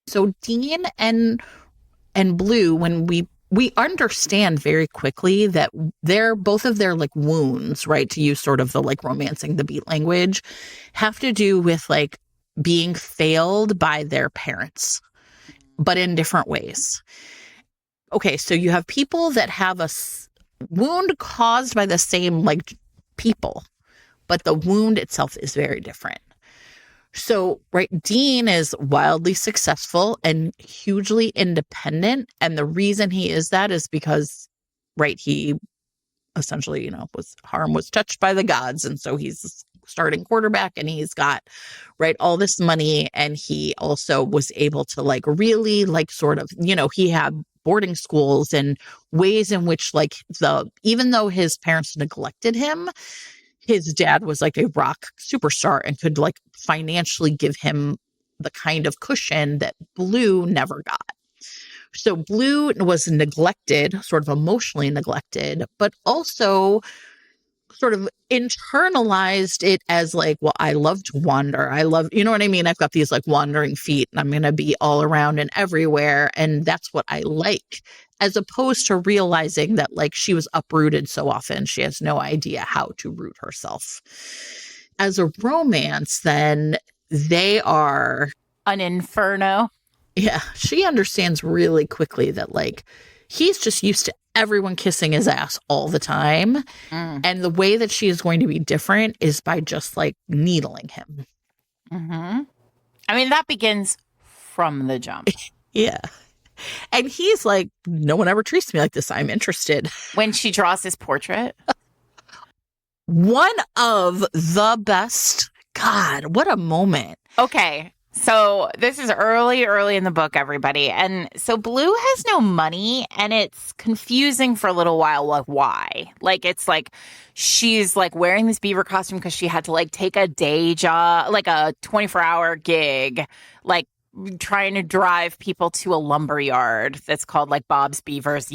So Dean and Blue, when we understand very quickly that both of their like wounds, right, to use sort of the like romancing the beat language, have to do with like being failed by their parents, but in different ways. Okay, so you have people that have a wound caused by the same like people, but the wound itself is very different. So, right, Dean is wildly successful and hugely independent. And the reason he is that is because, right, he essentially, was touched by the gods. And so he's starting quarterback and he's got, right, all this money. And he also was able to like really like sort of, he had boarding schools and ways in which like even though his parents neglected him, his dad was like a rock superstar and could like financially give him the kind of cushion that Blue never got. So Blue was neglected, sort of emotionally neglected, but also sort of internalized it as like, well, I love to wander. I love, you know what I mean? I've got these like wandering feet and I'm going to be all around and everywhere. And that's what I like, as opposed to realizing that like she was uprooted so often, she has no idea how to root herself. As a romance, then they are an inferno. Yeah, she understands really quickly that like he's just used to everyone kissing his ass all the time. And the way that she is going to be different is by just like needling him. Mm-hmm. I mean, that begins from the jump. Yeah. And he's like, no one ever treats me like this. I'm interested. When she draws his portrait. One of the best. God, what a moment. Okay. So this is early in the book, everybody. And so Blue has no money and it's confusing for a little while. Like, why? Like, it's like she's like wearing this beaver costume because she had to like take a day job, like a 24-hour gig, like trying to drive people to a lumber yard that's called like Bob's Beavers.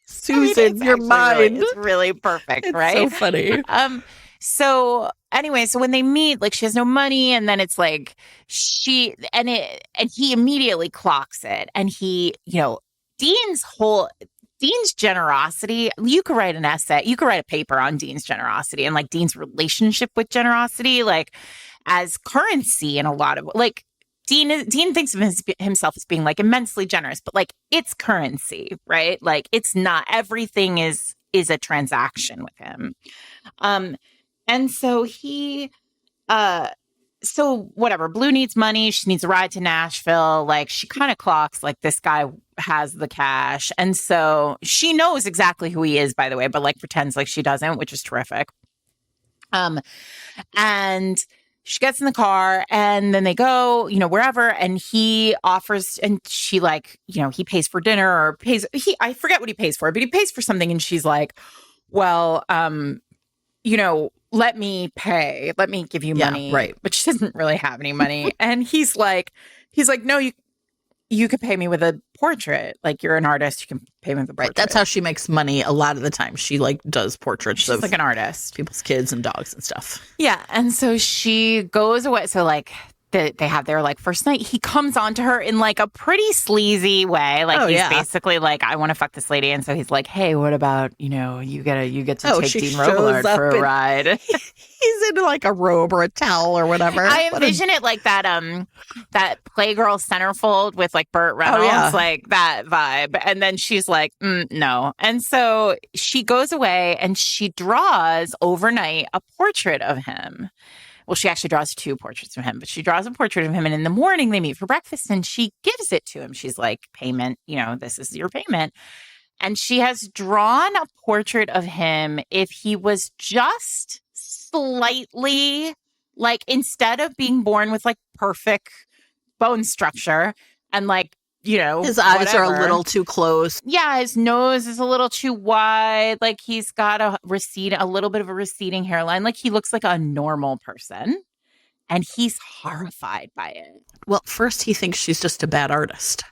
Susan, your mind. It's really perfect, right? So funny. So anyway, so when they meet, like she has no money, and then it's like he immediately clocks it, and Dean's generosity. You could write an essay, you could write a paper on Dean's generosity and like Dean's relationship with generosity, like as currency in a lot of like. Dean thinks of himself as being like immensely generous, but like it's currency, right? Like it's not everything is a transaction with him. And so so whatever, Blue needs money. She needs a ride to Nashville. Like, she kind of clocks like this guy has the cash. And so she knows exactly who he is, by the way, but like pretends like she doesn't, which is terrific. And she gets in the car and then they go, wherever. And he offers, and she like, he pays for dinner or I forget what he pays for, but he pays for something. And she's like, well, let me pay. Let me give you money. Right. But she doesn't really have any money. And he's like, no, you could pay me with a portrait. Like, you're an artist. You can pay me with a portrait. Right. That's how she makes money a lot of the time. She like does portraits She's of like an artist. people's kids and dogs and stuff. Yeah. And so she goes away. So like they have their like first night. He comes on to her in like a pretty sleazy way. Like, he's basically like, I want to fuck this lady. And so he's like, hey, what about, you get to take Dean Robillard for a ride. He's in like a robe or a towel or whatever. I envision it like that Playgirl centerfold with like Burt Reynolds, like that vibe. And then she's like, no. And so she goes away and she draws overnight a portrait of him. Well, she actually draws 2 portraits of him, but she draws a portrait of him. And in the morning they meet for breakfast and she gives it to him. She's like, payment, this is your payment. And she has drawn a portrait of him if he was just slightly, like, instead of being born with like perfect bone structure and like, his eyes are a little too close. Yeah, his nose is a little too wide. Like, he's got a little bit of a receding hairline. Like, he looks like a normal person. And he's horrified by it. Well, first he thinks she's just a bad artist,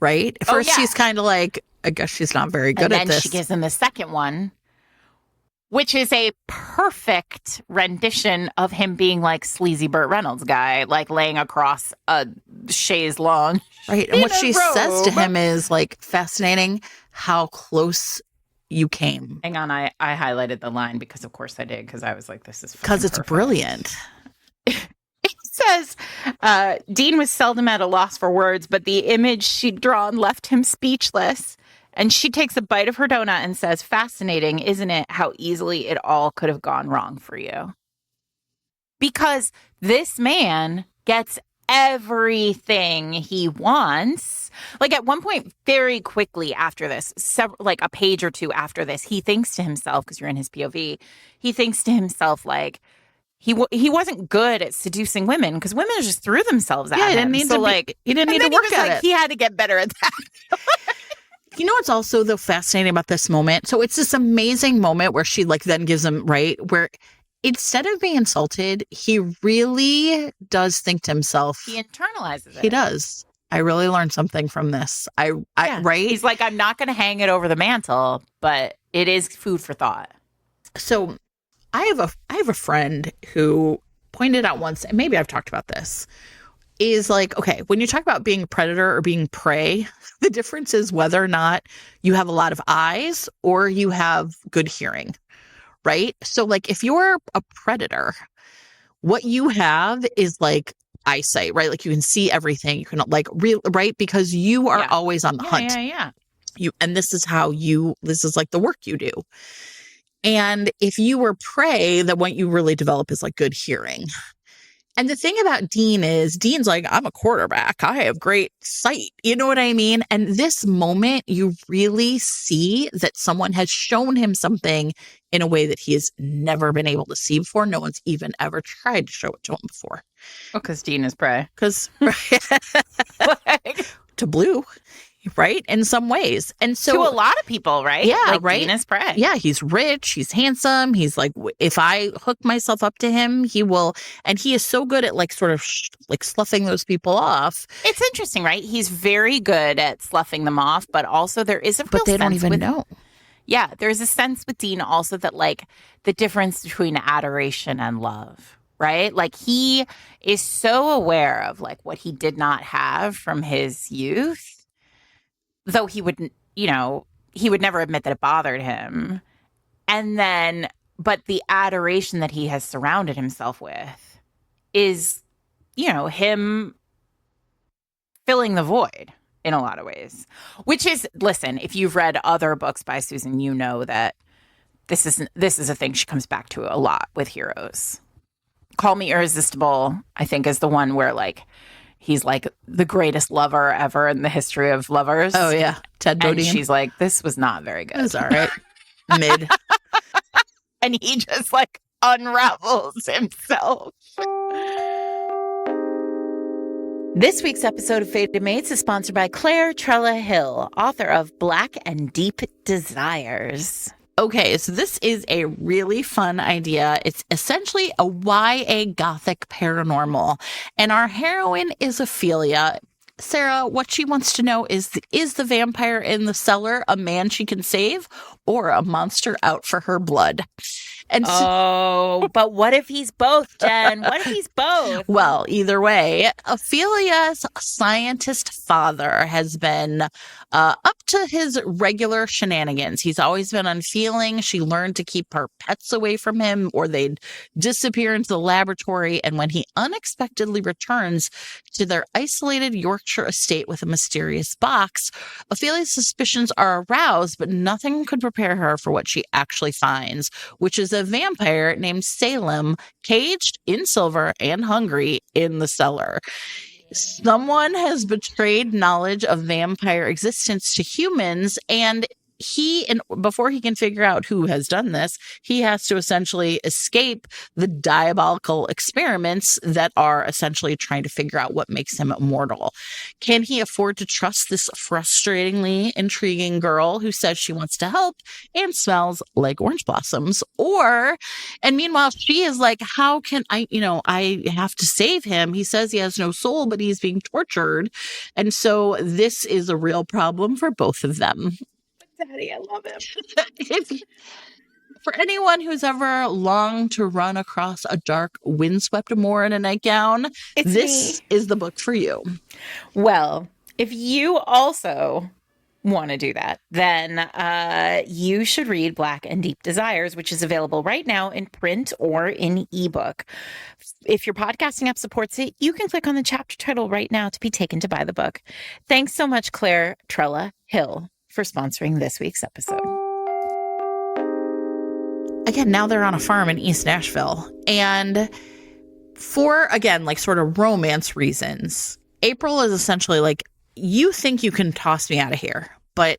right? First she's kind of like, I guess she's not very good at this. And then she gives him the second one, which is a perfect rendition of him being like sleazy Burt Reynolds guy, like laying across a chaise longue. Right. And what she says to him is like fascinating how close you came. Hang on. I highlighted the line because of course I did, because I was like, this is because it's perfect. Brilliant. It says, Dean was seldom at a loss for words, but the image she'd drawn left him speechless. And she takes a bite of her donut and says, fascinating, isn't it, how easily it all could have gone wrong for you? Because this man gets everything he wants. Like, at one point, very quickly after this, like a page or two after this, he thinks to himself, because you're in his POV, he thinks to himself, like, he wasn't good at seducing women because women just threw themselves at him. He didn't need to work at it. He had to get better at that. You know what's also though fascinating about this moment? So it's this amazing moment where she like then gives him, right, where instead of being insulted, he really does think to himself. He internalizes it. He does. I really learned something from this. Right? He's like, I'm not going to hang it over the mantle, but it is food for thought. So I have a friend who pointed out once, and maybe I've talked about this, is like, okay, when you talk about being a predator or being prey, the difference is whether or not you have a lot of eyes or you have good hearing, right? So like if you're a predator, what you have is like eyesight, right? Like you can see everything. You can like right? Because you are always on the hunt. Yeah. And this is like the work you do. And if you were prey, then what you really develop is like good hearing. And the thing about Dean's like, I'm a quarterback. I have great sight. You know what I mean? And this moment, you really see that someone has shown him something in a way that he has never been able to see before. No one's even ever tried to show it to him before. Oh, because Dean is prey. Because to Blue. Right? In some ways. And so to a lot of people, right? Yeah, like right. Dean is prey. Yeah, he's rich. He's handsome. He's like, if I hook myself up to him, he will. And he is so good at like sort of like sloughing those people off. It's interesting, right? He's very good at sloughing them off, but also there is a real But they sense don't even know. Yeah, there's a sense with Dean also that like the difference between adoration and love, right? Like he is so aware of like what he did not have from his youth. Though he wouldn't, he would never admit that it bothered him. And then, but the adoration that he has surrounded himself with is, him filling the void in a lot of ways. Which is, listen, if you've read other books by Susan, you know that this is a thing she comes back to a lot with heroes. Call Me Irresistible, I think, is the one where like he's like the greatest lover ever in the history of lovers. Oh yeah, Ted And Bodine. she's like, this was not very good. It was all right. Mid. And he just like unravels himself. This week's episode of Fated Mates is sponsored by Claire Trella Hill, author of Black and Deep Desires. Okay, so this is a really fun idea. It's essentially a YA gothic paranormal, and our heroine is Ophelia. Sarah, what she wants to know is the vampire in the cellar a man she can save or a monster out for her blood? And but what if he's both, Jen? What if he's both? Well, either way, Ophelia's scientist father has been up to his regular shenanigans. He's always been unfeeling. She learned to keep her pets away from him or they'd disappear into the laboratory. And when he unexpectedly returns to their isolated Yorkshire estate with a mysterious box, Ophelia's suspicions are aroused, but nothing could prepare her for what she actually finds, which is a vampire named Salem, caged in silver and hungry in the cellar. Someone has betrayed knowledge of vampire existence to humans, and before he can figure out who has done this, he has to essentially escape the diabolical experiments that are essentially trying to figure out what makes him immortal. Can he afford to trust this frustratingly intriguing girl who says she wants to help and smells like orange blossoms? And meanwhile, she is like, how can I have to save him. He says he has no soul, but he's being tortured. And so this is a real problem for both of them. Daddy, I love him. For anyone who's ever longed to run across a dark, windswept moor in a nightgown, this is the book for you. Well, if you also want to do that, then you should read Black and Deep Desires, which is available right now in print or in ebook. If your podcasting app supports it, you can click on the chapter title right now to be taken to buy the book. Thanks so much, Claire Trella Hill, for sponsoring this week's episode. Again, now they're on a farm in East Nashville. And for, again, like sort of romance reasons, April is essentially like, you think you can toss me out of here, but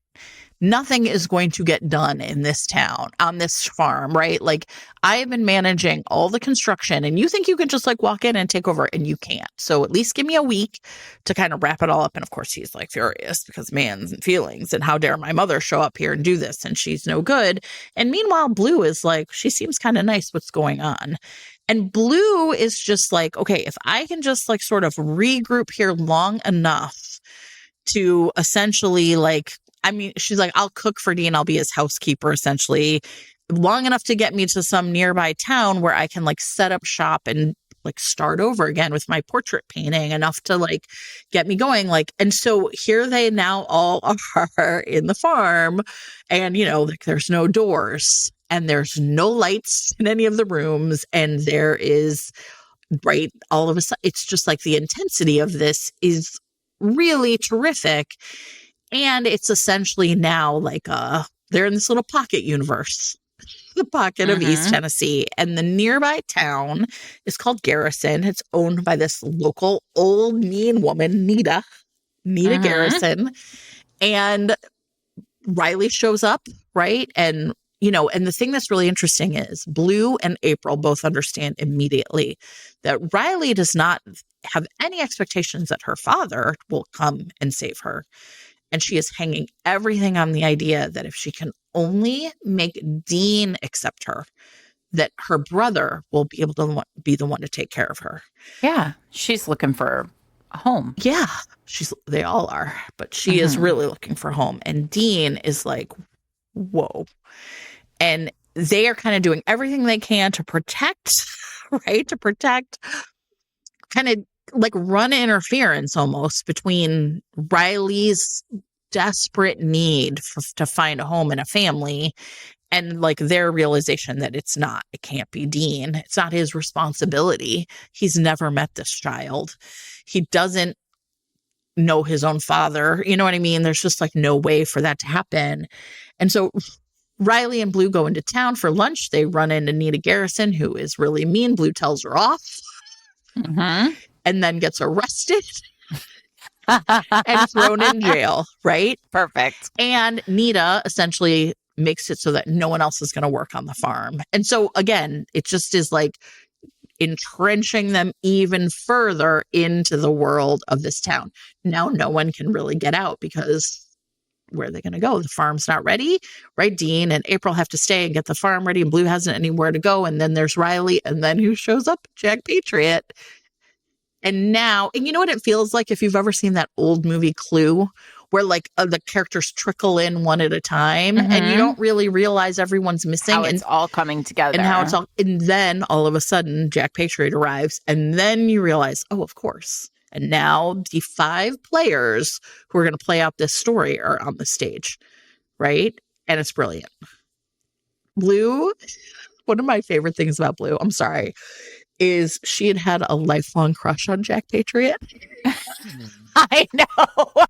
nothing is going to get done in this town, on this farm, right? Like, I have been managing all the construction and you think you can just like walk in and take over, and you can't. So at least give me a week to kind of wrap it all up. And of course he's like furious because man's and feelings, and how dare my mother show up here and do this, and she's no good. And meanwhile, Blue is like, she seems kind of nice. What's going on? And Blue is just like, okay, if I can just like sort of regroup here long enough to essentially like, she's like, I'll cook for Dean. I'll be his housekeeper, essentially, long enough to get me to some nearby town where I can like set up shop and like start over again with my portrait painting, enough to like get me going. Like, and so here they now all are in the farm, and like there's no doors and there's no lights in any of the rooms. And there is, right, all of a sudden, it's just like the intensity of this is really terrific. And it's essentially now like they're in this little pocket universe, the pocket of East Tennessee. And the nearby town is called Garrison. It's owned by this local old mean woman, Nita Garrison. And Riley shows up, right? And, and the thing that's really interesting is Blue and April both understand immediately that Riley does not have any expectations that her father will come and save her. And she is hanging everything on the idea that if she can only make Dean accept her, that her brother will be able to be the one to take care of her. Yeah, she's looking for a home. Yeah, they all are, but she is really looking for a home. And Dean is like, whoa. And they are kind of doing everything they can to protect, right? To protect, kind of like run interference almost between Riley's desperate need to find a home and a family, and like their realization that it can't be Dean. It's not his responsibility. He's never met this child. He doesn't know his own father. You know what I mean? There's just like no way for that to happen. And so Riley and Blue go into town for lunch. They run into Nita Garrison, who is really mean. Blue tells her off and then gets arrested and thrown in jail, right? Perfect. And Nita essentially makes it so that no one else is going to work on the farm. And so, again, it just is like entrenching them even further into the world of this town. Now, no one can really get out because where are they going to go? The farm's not ready, right? Dean and April have to stay and get the farm ready, and Blue hasn't anywhere to go. And then there's Riley, and then who shows up? Jack Patriot. And now, and you know what it feels like if you've ever seen that old movie Clue, where like the characters trickle in one at a time, and you don't really realize everyone's missing. How it's all coming together. And then all of a sudden, Jack Patriot arrives, and then you realize, oh, of course. And now the 5 players who are going to play out this story are on the stage, right? And it's brilliant. Blue, one of my favorite things about Blue, I'm sorry, is she had a lifelong crush on Jack Patriot. I know.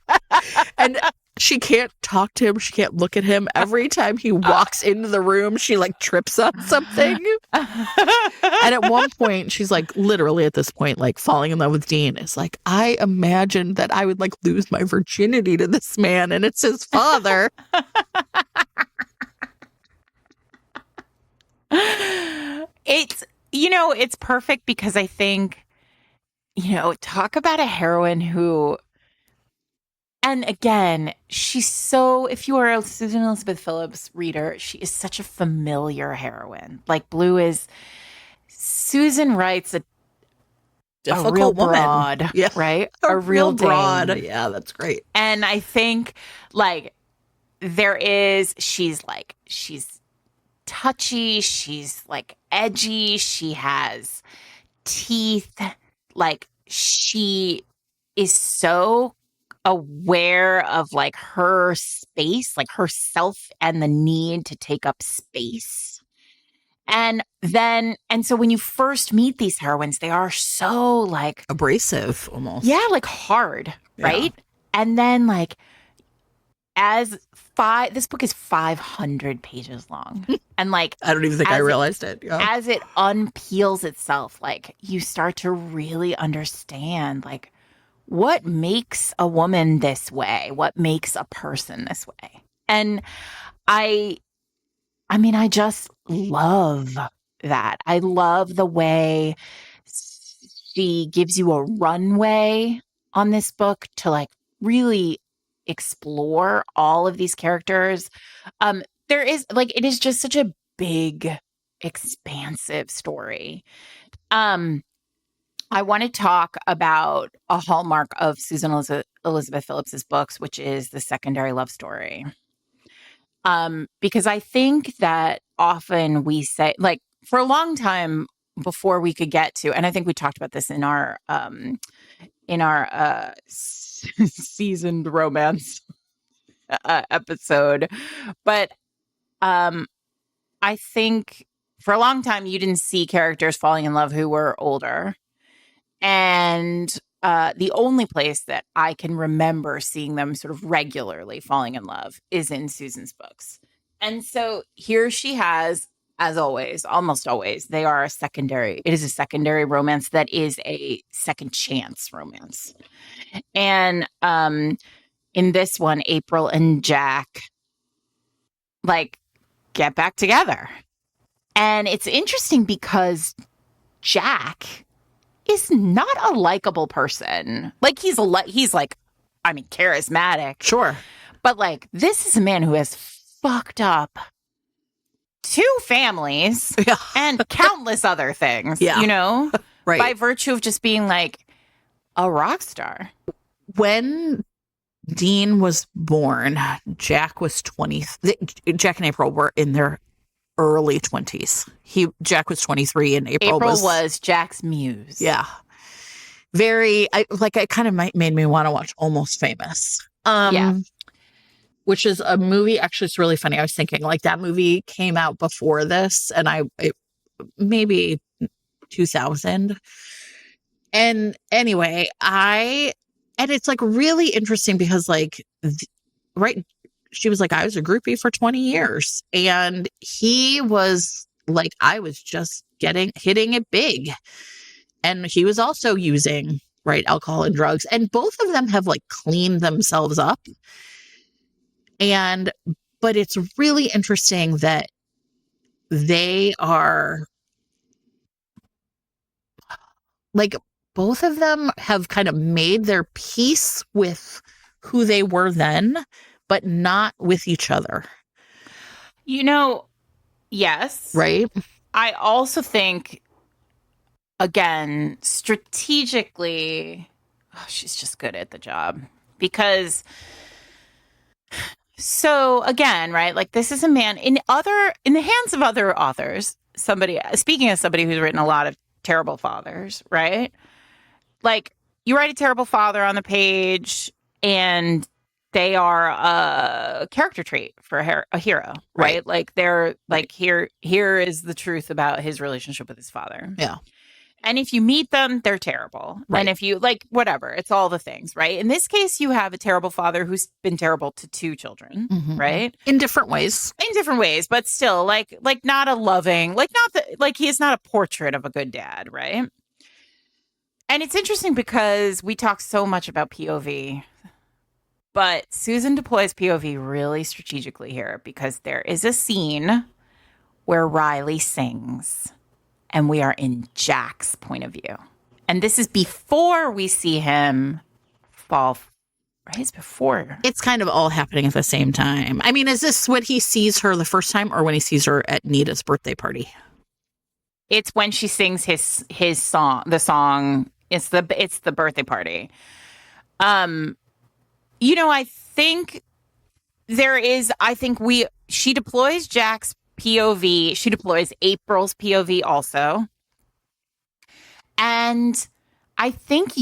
And she can't talk to him. She can't look at him. Every time he walks into the room, she like trips on something. And at one point, she's like literally at this point, like falling in love with Dean. It's like, I imagined that I would like lose my virginity to this man, and it's his father. It's perfect because I think, talk about a heroine who, and again, she's so, if you are a Susan Elizabeth Phillips reader, she is such a familiar heroine. Like Blue is, Susan writes a real broad, yeah. Right? A real dame. broad. Yeah, that's great. And I think like she's touchy, she's like edgy, she has teeth, like she is so aware of like her space, like herself and the need to take up space. And so when you first meet these heroines, they are so like abrasive almost. Yeah, like hard, right? Yeah. And then like this book is 500 pages long. And like I don't even think I realized it. Yeah. As it unpeels itself, like you start to really understand like what makes a woman this way, what makes a person this way. And I just love that. I love the way she gives you a runway on this book to like really explore all of these characters. There is like, it is just such a big, expansive story. I want to talk about a hallmark of Susan Elizabeth Phillips's books, which is the secondary love story. Because I think that often we say, like, for a long time before we could get to, and I think we talked about this in our seasoned romance episode, but I think for a long time you didn't see characters falling in love who were older. And the only place that I can remember seeing them sort of regularly falling in love is in Susan's books. And so here she has, as always, almost always, it is a secondary romance that is a second chance romance. And in this one, April and Jack like get back together. And it's interesting because Jack is not a likable person. Like he's charismatic. Sure. But like this is a man who has fucked up 2 families and countless other things, right. By virtue of just being like a rock star. When Dean was born, Jack was 20. Jack and April were in their early 20s. Jack was 23 and April was Jack's muse. Yeah. It kind of made me want to watch Almost Famous. Which is a movie. Actually, it's really funny. I was thinking like that movie came out before this, and maybe 2000. And anyway, and it's like really interesting because like, right, she was like, I was a groupie for 20 years. And he was like, I was just hitting it big. And he was also using, right, alcohol and drugs. And both of them have like cleaned themselves up. But it's really interesting that they are like, both of them have kind of made their peace with who they were then, but not with each other. Yes. Right? I also think, again, strategically, she's just good at the job. Because, so again, right, like this is a man in the hands of other authors, speaking as somebody who's written a lot of terrible fathers, right? Like, you write a terrible father on the page and they are a character trait for a hero, right? Like they're like, here is the truth about his relationship with his father. Yeah. And if you meet them, they're terrible. Right. And if you like, whatever, it's all the things, right? In this case, you have a terrible father who's been terrible to two children, right? In different ways. But still, like not a loving, like not that, like he is not a portrait of a good dad, right? And it's interesting because we talk so much about POV, but Susan deploys POV really strategically here because there is a scene where Riley sings and we are in Jack's point of view. And this is before we see him fall, right? It's before. It's kind of all happening at the same time. I mean, is this when he sees her the first time or when he sees her at Nita's birthday party? It's when she sings his song, the song. It's the birthday party. I think she deploys Jack's POV. She deploys April's POV also. And I think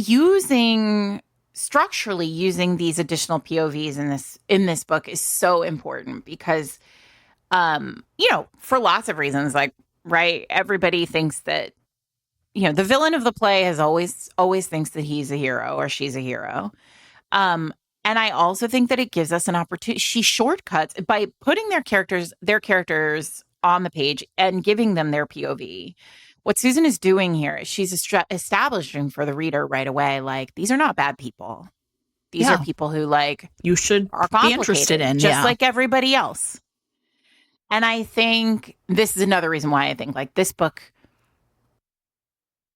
structurally using these additional POVs in this book is so important because, for lots of reasons, like, right, everybody thinks that, the villain of the play has always thinks that he's a hero or she's a hero. And I also think that it gives us an opportunity. She shortcuts by putting their characters on the page and giving them their POV. What Susan is doing here is she's establishing for the reader right away, like, these are not bad people. These are people who, like, you should be interested in, just like everybody else. And I think this is another reason why I think, like, this book,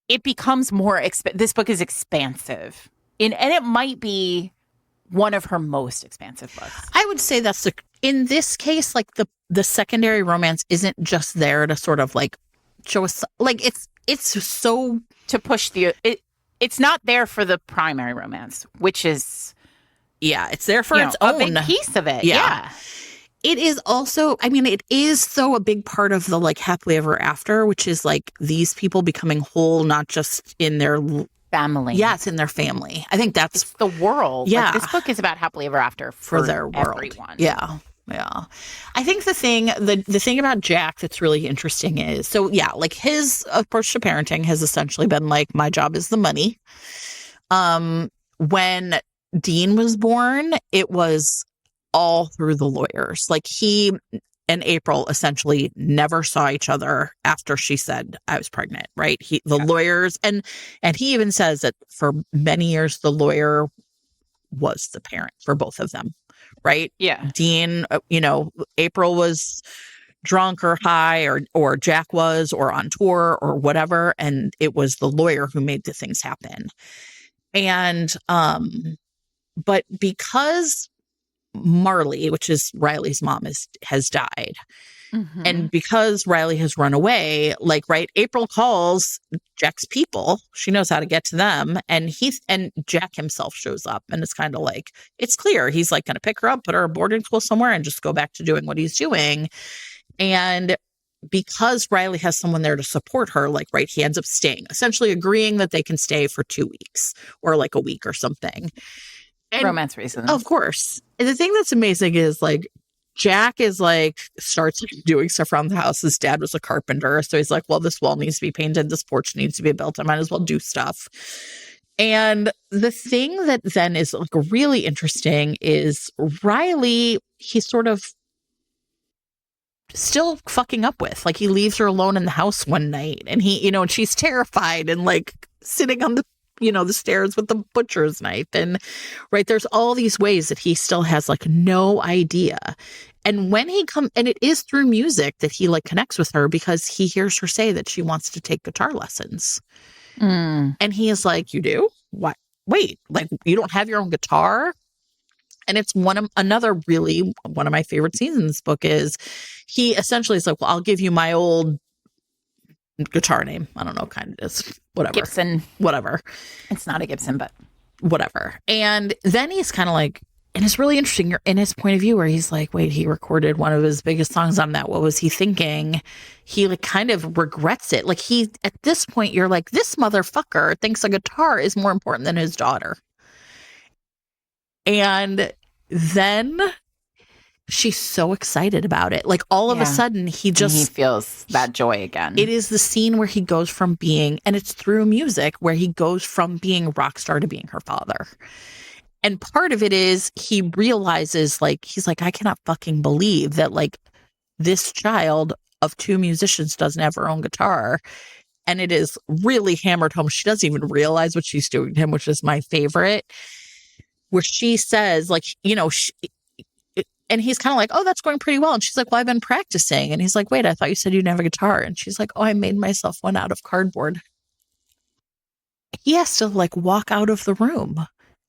it becomes more, this book is expansive. And it might be one of her most expansive books. I would say in this case, like, the secondary romance isn't just there to sort of, like, show us, like, it's so to push it's not there for the primary romance, which is it's there for its own, a big piece of it. Yeah. It is also, I mean, it is though a big part of the, like, happily ever after, which is like these people becoming whole, not just in their family. Yeah, it's in their family. I think it's the world. Yeah. Like, this book is about happily ever after for their world. Everyone. Yeah. Yeah. I think the thing about Jack that's really interesting is, so yeah, like, his approach to parenting has essentially been like, my job is the money. When Dean was born, it was all through the lawyers. Like, he and April essentially never saw each other after she said, I was pregnant, right? Lawyers, and he even says that for many years, the lawyer was the parent for both of them, right? Yeah. Dean, April was drunk or high, or Jack was, or on tour or whatever, and it was the lawyer who made the things happen. And but because Marley, which is Riley's mom, has died, and because Riley has run away, like, right, April calls Jack's people. She knows how to get to them, and Jack himself shows up, and it's kind of like, it's clear he's like going to pick her up, put her at boarding school somewhere, and just go back to doing what he's doing. And because Riley has someone there to support her, like, right, he ends up staying, essentially agreeing that they can stay for 2 weeks or like a week or something. And, romance reasons. Of course. And the thing that's amazing is, like, Jack is like, starts doing stuff around the house. His dad was a carpenter. So he's like, well, this wall needs to be painted. This porch needs to be built. I might as well do stuff. And the thing that then is, like, really interesting is Riley he's sort of still fucking up with. Like, he leaves her alone in the house one night, and and she's terrified and like sitting on the the stairs with the butcher's knife, and right, there's all these ways that he still has like no idea. And when and it is through music that he like connects with her, because he hears her say that she wants to take guitar lessons. And he is like, you do? What? Wait, like, you don't have your own guitar? And it's one of my favorite scenes in this book is he essentially is like, well, I'll give you my old guitar name. I don't know, kind of is whatever. Gibson. Whatever. It's not a Gibson, but whatever. And then he's kind of like, and it's really interesting in his point of view where he's like, wait, he recorded one of his biggest songs on that. What was he thinking? He like kind of regrets it. Like, at this point, you're like, this motherfucker thinks a guitar is more important than his daughter. And then she's so excited about it. Like, all of a sudden, he feels that joy again. It is the scene where he goes from being, and it's through music, where he goes from being rock star to being her father. And part of it is he realizes, like, he's like, I cannot fucking believe that, like, this child of two musicians doesn't have her own guitar. And it is really hammered home. She doesn't even realize what she's doing to him, which is my favorite, where she says, like, and he's kind of like, oh, that's going pretty well. And she's like, well, I've been practicing. And he's like, wait, I thought you said you didn't have a guitar. And she's like, oh, I made myself one out of cardboard. He has to like walk out of the room.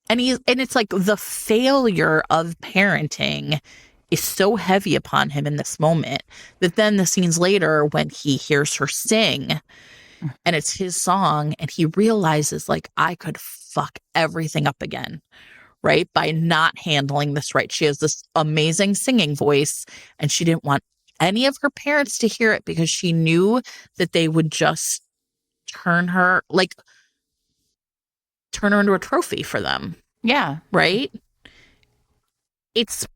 And it's like the failure of parenting is so heavy upon him in this moment that then the scenes later when he hears her sing and it's his song and he realizes, like, I could fuck everything up again, right? By not handling this right. She has this amazing singing voice and she didn't want any of her parents to hear it because she knew that they would just turn her into a trophy for them. Yeah. Right? It's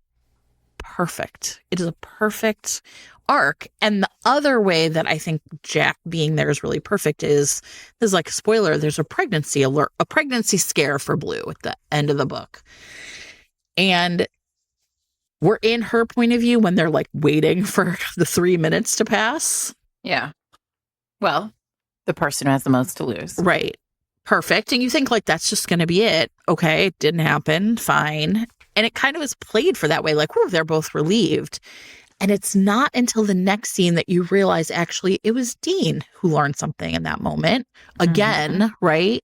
perfect. It is a perfect arc. And the other way that I think Jack being there is really perfect is, there's like a spoiler, there's a pregnancy alert, a pregnancy scare for Blue at the end of the book. And we're in her point of view when they're like waiting for the 3 minutes to pass. Yeah. Well, the person who has the most to lose. Right. Perfect. And you think like that's just going to be it. Okay, it didn't happen. Fine. And it kind of is played for that way. Like, whew, they're both relieved. And it's not until the next scene that you realize actually it was Dean who learned something in that moment. Again, right?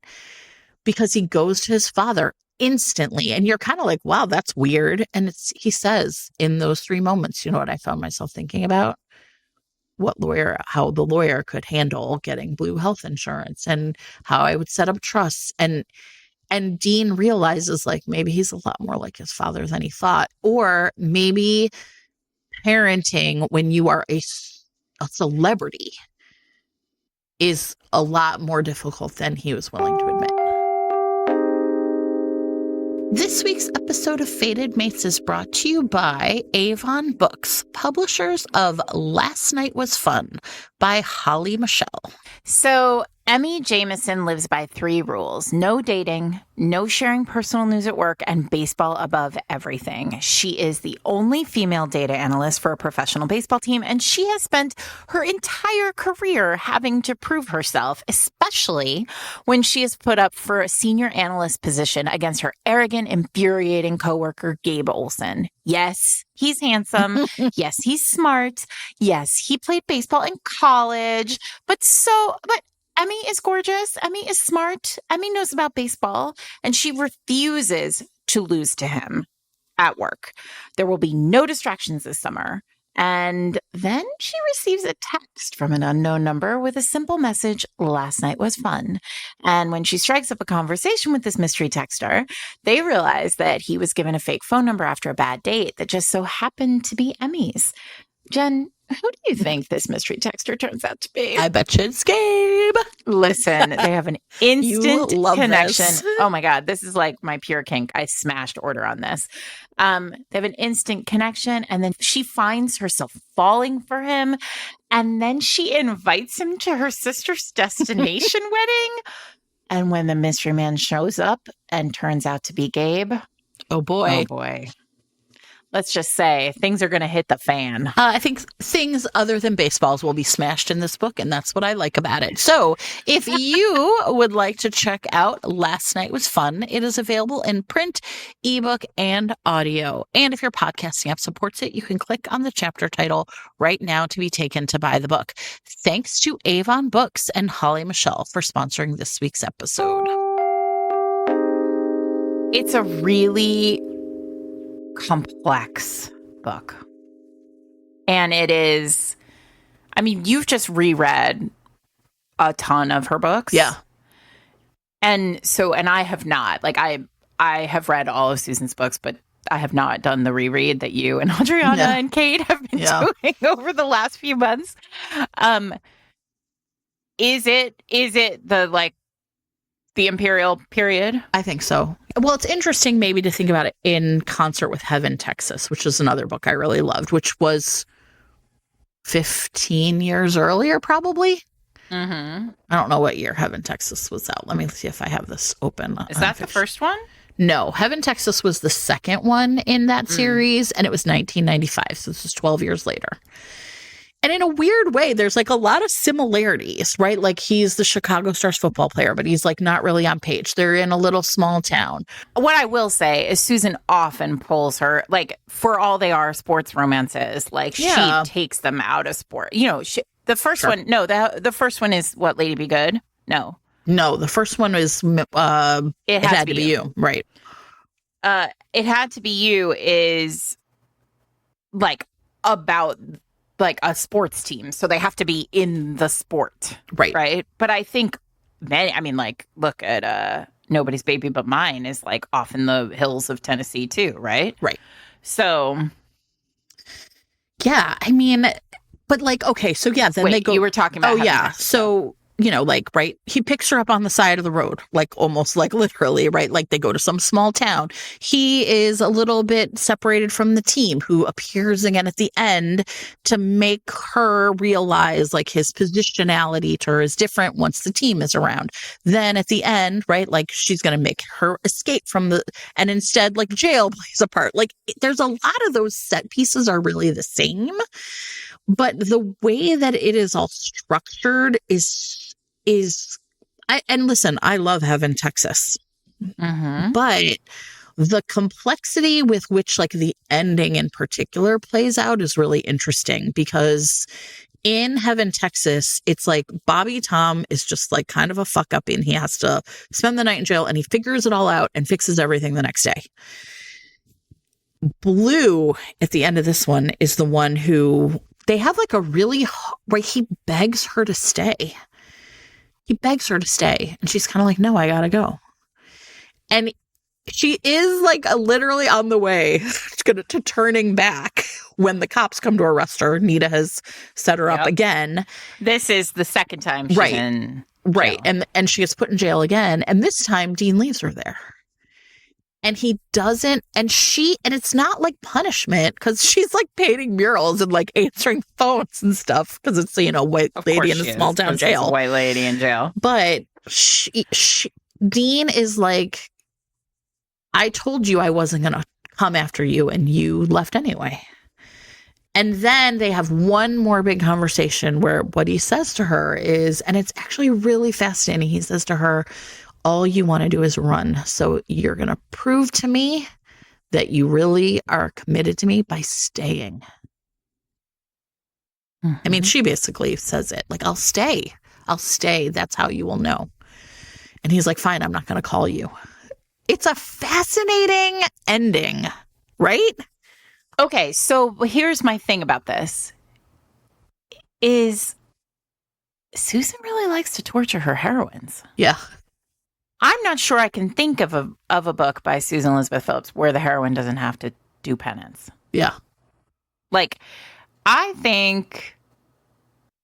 Because he goes to his father instantly. And you're kind of like, wow, that's weird. And he says in those 3 moments, you know what I found myself thinking about? How the lawyer could handle getting Blue health insurance and how I would set up trusts. And Dean realizes like maybe he's a lot more like his father than he thought. Or maybe parenting when you are a celebrity is a lot more difficult than he was willing to admit. This week's episode of Fated Mates is brought to you by Avon Books, publishers of Last Night Was Fun by Holly Michelle. So Emmy Jameson lives by 3 rules: no dating, no sharing personal news at work, and baseball above everything. She is the only female data analyst for a professional baseball team, and she has spent her entire career having to prove herself, especially when she is put up for a senior analyst position against her arrogant, infuriating coworker, Gabe Olson. Yes, he's handsome. Yes, he's smart. Yes, he played baseball in college. But Emmy is gorgeous. Emmy is smart. Emmy knows about baseball, and she refuses to lose to him at work. There will be no distractions this summer. And then she receives a text from an unknown number with a simple message, "Last night was fun." And when she strikes up a conversation with this mystery texter, they realize that he was given a fake phone number after a bad date that just so happened to be Emmy's. Jen, who do you think this mystery texter turns out to be? I bet you it's Gabe. Listen, they have an instant connection. This. Oh my God, this is like my pure kink. I smashed order on this. They have an instant connection, and then she finds herself falling for him, and then she invites him to her sister's destination wedding. And when the mystery man shows up and turns out to be Gabe, oh boy. let's just say things are going to hit the fan. I think things other than baseballs will be smashed in this book, and that's what I like about it. So if you would like to check out Last Night Was Fun, it is available in print, ebook, and audio. And if your podcasting app supports it, you can click on the chapter title right now to be taken to buy the book. Thanks to Avon Books and Holly Michelle for sponsoring this week's episode. It's a really complex book. And it is, I mean, you've just reread a ton of her books. Yeah. And I have not. Like, I have read all of Susan's books, but I have not done the reread that you and Adriana and Kate have been doing over the last few months. Is it the Imperial period? I think so. Well, it's interesting maybe to think about it in concert with Heaven, Texas, which is another book I really loved, which was 15 years earlier, probably. Mm-hmm. I don't know what year Heaven, Texas was out. Let me see if I have this open. Is that the first one? No, Heaven, Texas was the second one in that series, and it was 1995, so this is 12 years later. And in a weird way, there's like a lot of similarities, right? Like he's the Chicago Stars football player, but he's like not really on page. They're in a little small town. What I will say is Susan often pulls her, like, for all they are sports romances, like she takes them out of sport. You know, the first one, no, the first one is what, Lady Be Good? No, the first one is It Had to Be You. Right. It Had to Be You is like about like a sports team, so they have to be in the sport, right? But I think look at Nobody's Baby But Mine is like off in the hills of Tennessee too, right? So yeah, I mean, but like, okay, so yeah, then they go. You were talking about so you know, like, right, he picks her up on the side of the road, like almost like literally, right? Like they go to some small town. He is a little bit separated from the team, who appears again at the end to make her realize like his positionality to her is different once the team is around. Then at the end, right, like she's going to make her escape from and instead like jail plays a part. Like there's a lot of those set pieces are really the same, but the way that it is all structured and listen, I love Heaven, Texas, but the complexity with which like the ending in particular plays out is really interesting, because in Heaven, Texas, it's like Bobby Tom is just like kind of a fuck up and he has to spend the night in jail, and he figures it all out and fixes everything the next day. Blue at the end of this one is the one who they have like a really, right, he begs her to stay. He begs her to stay, and she's kind of like, no, I gotta go. And she is like literally on the way to turning back when the cops come to arrest her. Nita has set her up again. This is the second time she's in jail. And she gets put in jail again. And this time Dean leaves her there. And he doesn't, and it's not like punishment, because she's like painting murals and like answering phones and stuff, because it's, you know, white lady in a small town jail. A white lady in jail. But Dean is like, I told you I wasn't going to come after you, and you left anyway. And then they have one more big conversation where what he says to her is, and it's actually really fascinating, he says to her, all you want to do is run. So you're going to prove to me that you really are committed to me by staying. I mean, she basically says it like, I'll stay. That's how you will know. And he's like, fine, I'm not going to call you. It's a fascinating ending, right? Okay, so here's my thing about this. Is Susan really likes to torture her heroines. Yeah. I'm not sure I can think of a book by Susan Elizabeth Phillips where the heroine doesn't have to do penance. Yeah. Like, I think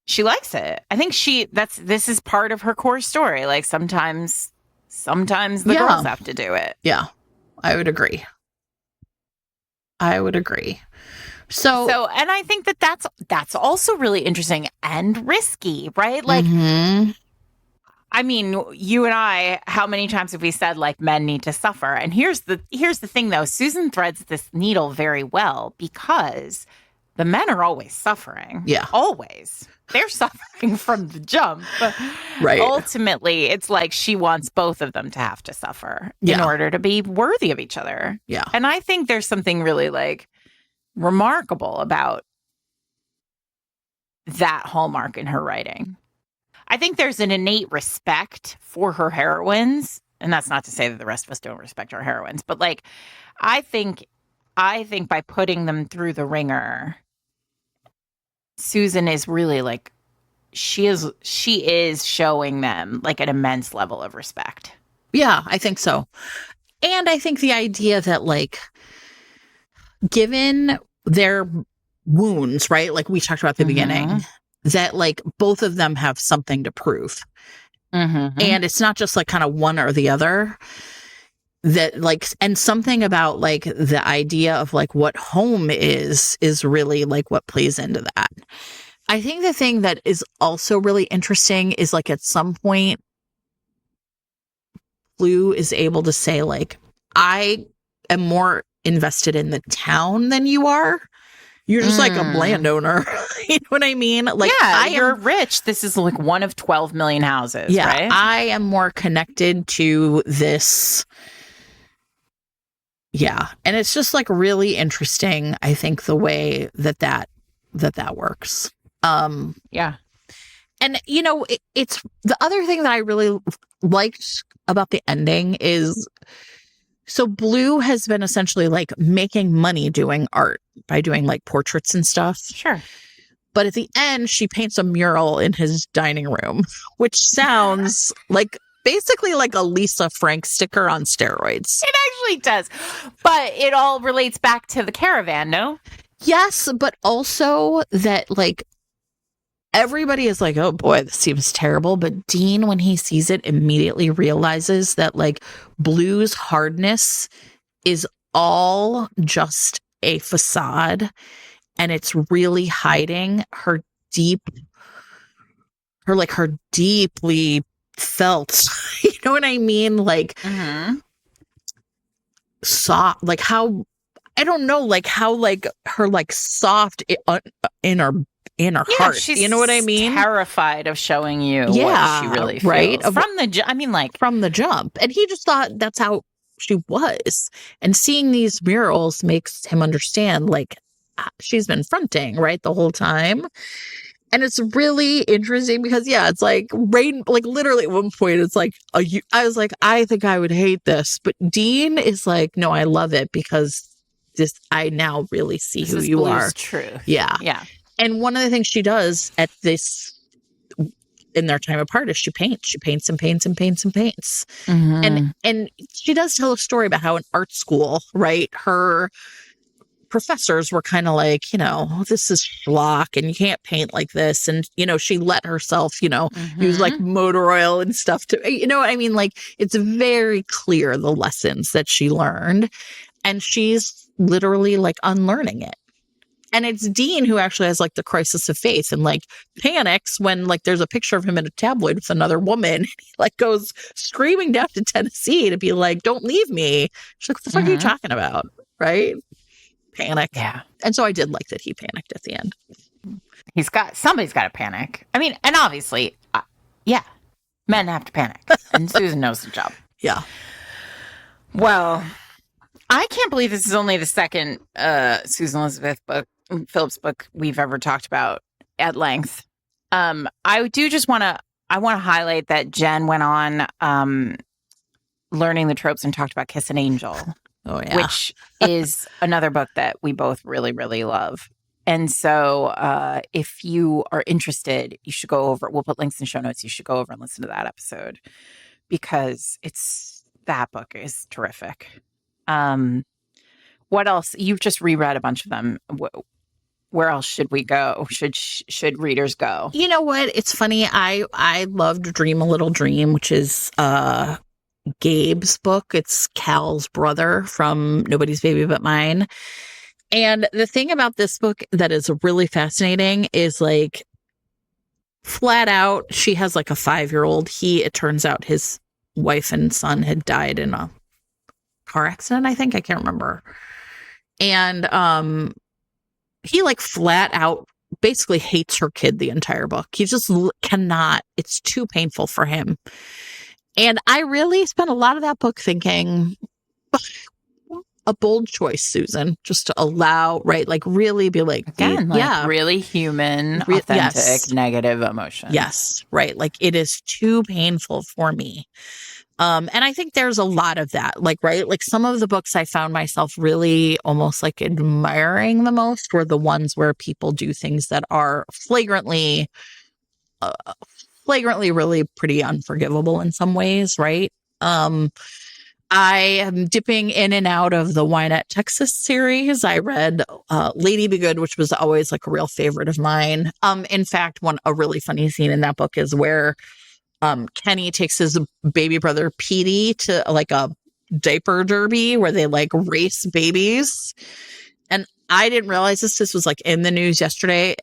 she likes it. I think this is part of her core story. Like sometimes the girls have to do it. Yeah. I would agree. So and I think that's also really interesting and risky, right? Like I mean, you and I, how many times have we said like men need to suffer? And here's the thing though. Susan threads this needle very well because the men are always suffering. Yeah. Always. They're suffering from the jump. Right. Ultimately, it's like she wants both of them to have to suffer in order to be worthy of each other. Yeah. And I think there's something really like remarkable about that hallmark in her writing. I think there's an innate respect for her heroines, and that's not to say that the rest of us don't respect our heroines, but like I think by putting them through the ringer, Susan is really like she is showing them like an immense level of respect. Yeah, I think so. And I think the idea that like given their wounds, right? Like we talked about at the beginning, that like both of them have something to prove. And it's not just like kind of one or the other. That like, and something about like the idea of like what home is really like what plays into that. I think the thing that is also really interesting is like at some point, Blue is able to say like, I am more invested in the town than you are. You're just like a landowner. You know what I mean? Like, yeah, you're rich. This is like one of 12 million houses. Yeah, right? I am more connected to this. Yeah. And it's just like really interesting, I think, the way that works. Yeah. And, you know, it's the other thing that I really liked about the ending is so Blue has been essentially like making money doing art by doing like portraits and stuff. Sure. But at the end, she paints a mural in his dining room, which sounds like basically like a Lisa Frank sticker on steroids. It actually does. But it all relates back to the caravan, no? Yes, but also that like everybody is like, oh boy, this seems terrible. But Dean, when he sees it, immediately realizes that like Blue's hardness is all just a facade. And it's really hiding her deeply felt, you know what I mean? Like, soft, like how, I don't know, like how, like her, like soft in her heart. She's you know what I mean? Terrified of showing you what she really feels. Right? From the jump. And he just thought that's how she was. And seeing these murals makes him understand, like, she's been fronting, right, the whole time. And it's really interesting because, yeah, it's like rain, like literally at one point, it's like, I was like, I think I would hate this. But Dean is like, no, I love it because I now really see who you are. Truth. Yeah. Yeah. And one of the things she does at this, in their time apart, is she paints. She paints and paints and paints and paints. And she does tell a story about how in art school, right, her professors were kind of like, you know, this is schlock and you can't paint like this. And, you know, she let herself, you know, use like motor oil and stuff to, you know what I mean? Like, it's very clear the lessons that she learned. And she's literally like unlearning it. And it's Dean who actually has like the crisis of faith and like panics when like there's a picture of him in a tabloid with another woman. He like goes screaming down to Tennessee to be like, don't leave me. She's like, what the fuck are you talking about? Right? Panic. Yeah. And so I did like that he panicked at the end. Somebody's got to panic. I mean, and obviously, yeah, men have to panic. And Susan knows the job. Yeah. Well, I can't believe this is only the second Susan Elizabeth Phillips book we've ever talked about at length. I do just want to highlight that Jen went on Learning the Tropes and talked about Kiss an Angel. Oh, yeah. Which is another book that we both really, really love. And so if you are interested, you should go over. We'll put links in show notes. You should go over and listen to that episode because that book is terrific. What else? You've just reread a bunch of them. Where else should we go? Should readers go? You know what? It's funny. I loved Dream a Little Dream, which is Gabe's book. It's Cal's brother from Nobody's Baby But Mine. And the thing about this book that is really fascinating is like flat out, she has like a 5-year-old. It turns out his wife and son had died in a car accident, I think. I can't remember. And he like flat out basically hates her kid the entire book. He just cannot. It's too painful for him. And I really spent a lot of that book thinking, a bold choice, Susan, just to allow, right? Like really be like, again, like really human, authentic, yes. Negative emotion. Yes, right. Like it is too painful for me. And I think there's a lot of that, like, right? Like some of the books I found myself really almost like admiring the most were the ones where people do things that are flagrantly really pretty unforgivable in some ways, right? I am dipping in and out of the Wynette, Texas series. I read Lady Be Good, which was always like a real favorite of mine. In fact, a really funny scene in that book is where Kenny takes his baby brother Petey to like a diaper derby where they like race babies. And I didn't realize this was like in the news yesterday.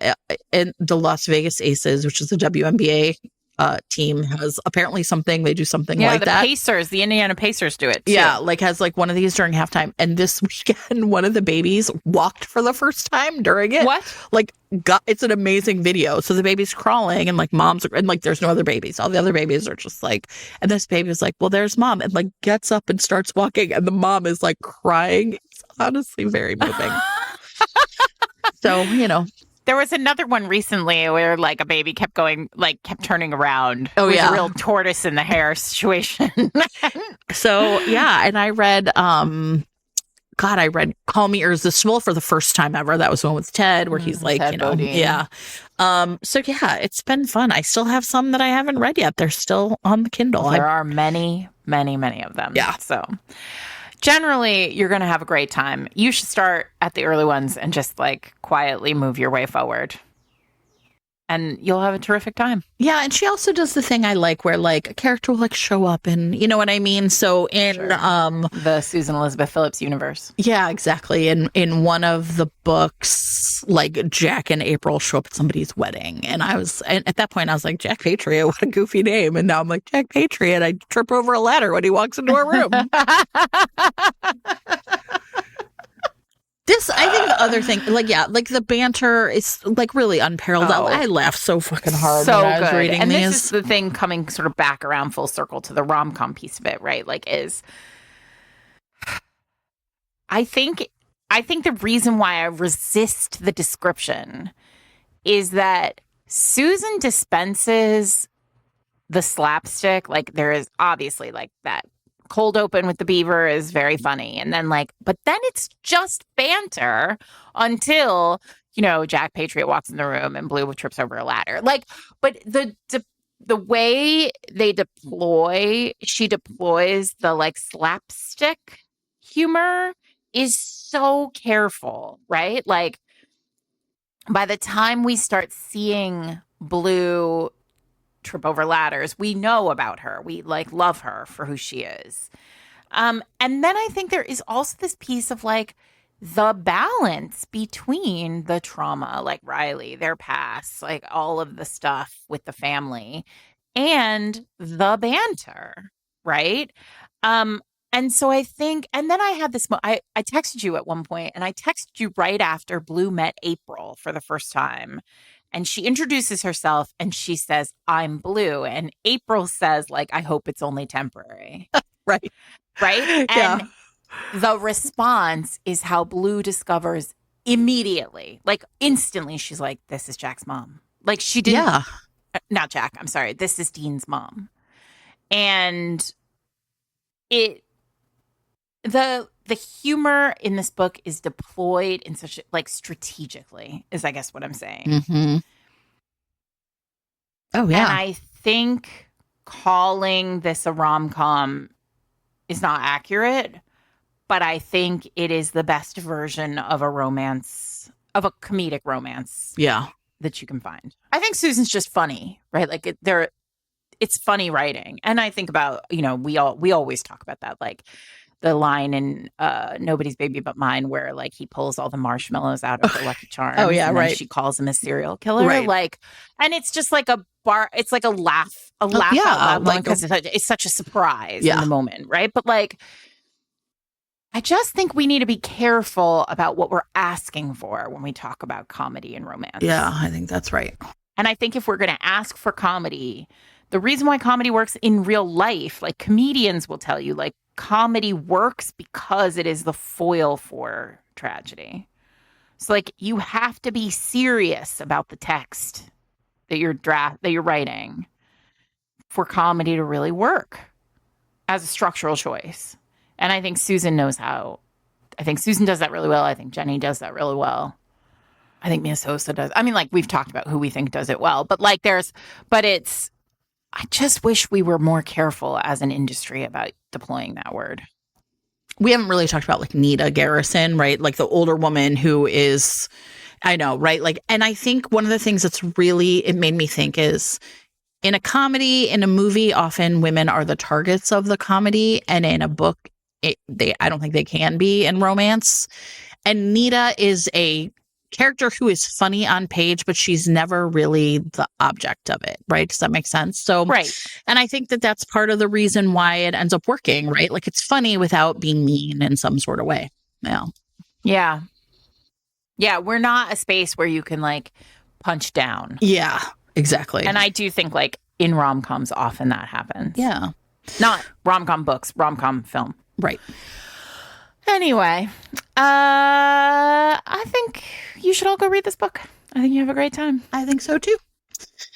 In the Las Vegas Aces, which is the WNBA team, has apparently they do something like that. Yeah, the Pacers, the Indiana Pacers do it too. Yeah, like has like one of these during halftime. And this weekend, one of the babies walked for the first time during it. What? Like, it's an amazing video. So the baby's crawling and like moms are, and like there's no other babies. All the other babies are just like, and this baby is like, well, there's mom, and like gets up and starts walking, and the mom is like crying. It's honestly very moving. So, you know. There was another one recently where like a baby kept turning around. Oh, it was yeah. a real tortoise in the hare situation. So, yeah. And I read, I read Call Me Irresistible for the first time ever. That was the one with Ted where he's like, Ted Bodine. Yeah. So, yeah, it's been fun. I still have some that I haven't read yet. They're still on the Kindle. There are many, many, many of them. Yeah. So generally, you're going to have a great time. You should start at the early ones and just like quietly move your way forward. And you'll have a terrific time. Yeah, and she also does the thing I like where like a character will like show up and you know what I mean? So in the Susan Elizabeth Phillips universe. Yeah, exactly. In one of the books, like Jack and April show up at somebody's wedding. And at that point I was like, Jack Patriot, what a goofy name. And now I'm like, Jack Patriot, I trip over a ladder when he walks into a room. I think the other thing, like, yeah, like the banter is like really unparalleled. Oh, I laughed so fucking hard so when I was good. reading and these. This is the thing coming sort of back around full circle to the rom-com piece of it, right? Like I think the reason why I resist the description is that Susan dispenses the slapstick. Like there is obviously like that cold open with the beaver is very funny. And then but then it's just banter until, Jack Patriot walks in the room and Blue trips over a ladder. But the way she deploys the slapstick humor is so careful, right? Like by the time we start seeing Blue trip over ladders, we know about her. We love her for who she is. And then I think there is also this piece of the balance between the trauma, like Riley, their past, all of the stuff with the family and the banter, right? And so I think, and then I had this, I texted you at one point, and I texted you right after Blue met April for the first time. And she introduces herself and she says, I'm Blue. And April says, I hope it's only temporary. Right. Right? Yeah. And the response is how Blue discovers immediately, instantly, she's like, this is Jack's mom. She didn't. Yeah. Not Jack. I'm sorry. This is Dean's mom. And the humor in this book is deployed in such strategically is I guess what I'm saying. Mm-hmm. Oh yeah. And I think calling this a rom-com is not accurate, but I think it is the best version of a romance, of a comedic romance. Yeah. That you can find. I think Susan's just funny, right? It's funny writing. And I think about, we always talk about that. the line in Nobody's Baby But Mine where like he pulls all the marshmallows out of her Lucky Charms. Oh, yeah, and then right. she calls him a serial killer. Right. Like, and it's just like it's like a laugh yeah, out loud like because it's such a surprise Yeah. in the moment, right? But like, I just think we need to be careful about what we're asking for when we talk about comedy and romance. Yeah, I think that's right. And I think if we're going to ask for comedy, the reason why comedy works in real life, like comedians will tell you, like comedy works because it is the foil for tragedy. So like you have to be serious about the text that you're writing for comedy to really work as a structural choice. And I think Susan knows how. I think Susan does that really well. I think Jenny does that really well. I think Mia Sosa does. I mean, like we've talked about who we think does it well, but like I just wish we were more careful as an industry about deploying that word. We haven't really talked about like Nita Garrison, right? Like the older woman who is, I know, right? Like, and I think one of the things that's really, it made me think is in a comedy, in a movie, often women are the targets of the comedy. And in a book, I don't think they can be in romance. And Nita is a character who is funny on page, but she's never really the object of it, right? Does that make sense? So, right. And I think that that's part of the reason why it ends up working, right? Like it's funny without being mean in some sort of way. Yeah. Yeah. Yeah. We're not a space where you can like punch down. Yeah, exactly. And I do think like in rom-coms, often that happens. Yeah. Not rom-com books, rom-com film. Right. Anyway, I think you should all go read this book. I think you have a great time. I think so too.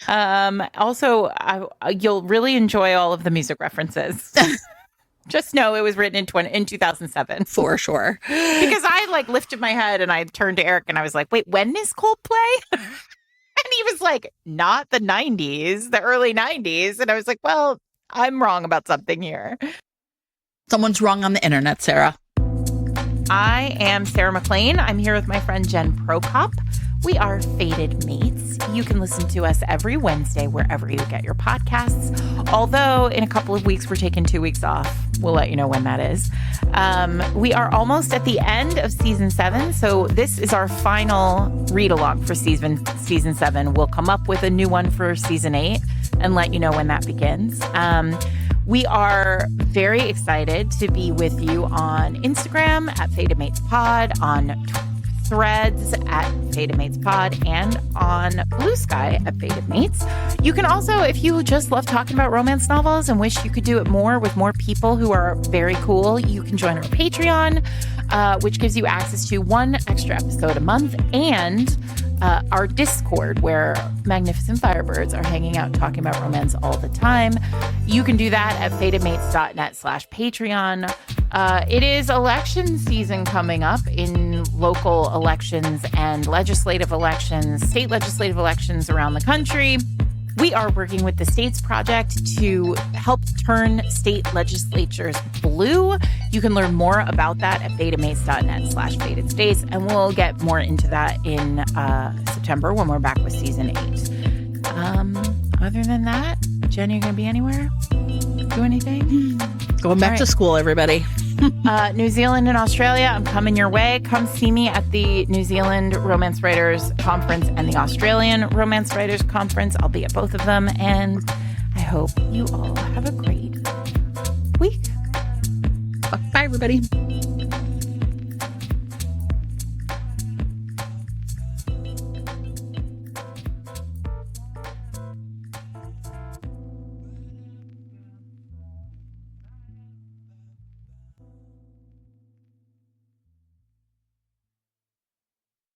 Also, you'll really enjoy all of the music references. Just know it was written in 2007. For sure. Because I like lifted my head and I turned to Eric and I was like, wait, when is Coldplay? And he was like, not the 90s, the early 90s. And I was like, well, I'm wrong about something here. Someone's wrong on the internet, Sarah. I am Sarah McLean. I'm here with my friend Jen Prokop. We are Fated Mates. You can listen to us every Wednesday wherever you get your podcasts. Although in a couple of weeks, we're taking 2 weeks off. We'll let you know when that is. We are almost at the end of season 7. So this is our final read along for season 7. We'll come up with a new one for season 8 and let you know when that begins. We are very excited to be with you on Instagram at Fated Mates Pod, on Threads at Fated Mates Pod, and on Blue Sky at Fated Mates. You can also, if you just love talking about romance novels and wish you could do it more with more people who are very cool, you can join our Patreon, which gives you access to one extra episode a month, and our Discord, where magnificent firebirds are hanging out talking about romance all the time. You can do that at fatedmates.net/Patreon. It is election season coming up in local elections and legislative elections, state legislative elections around the country. We are working with the States Project to help turn state legislatures blue. You can learn more about that at fatedmates.net/fatedstates, and we'll get more into that in September when we're back with season 8. Other than that, Jen, you going to be anywhere? Do anything? Going back to school, everybody. New Zealand and Australia, I'm coming your way. Come see me at the New Zealand Romance Writers Conference and the Australian Romance Writers Conference. I'll be at both of them, and I hope you all have a great week. Bye, everybody.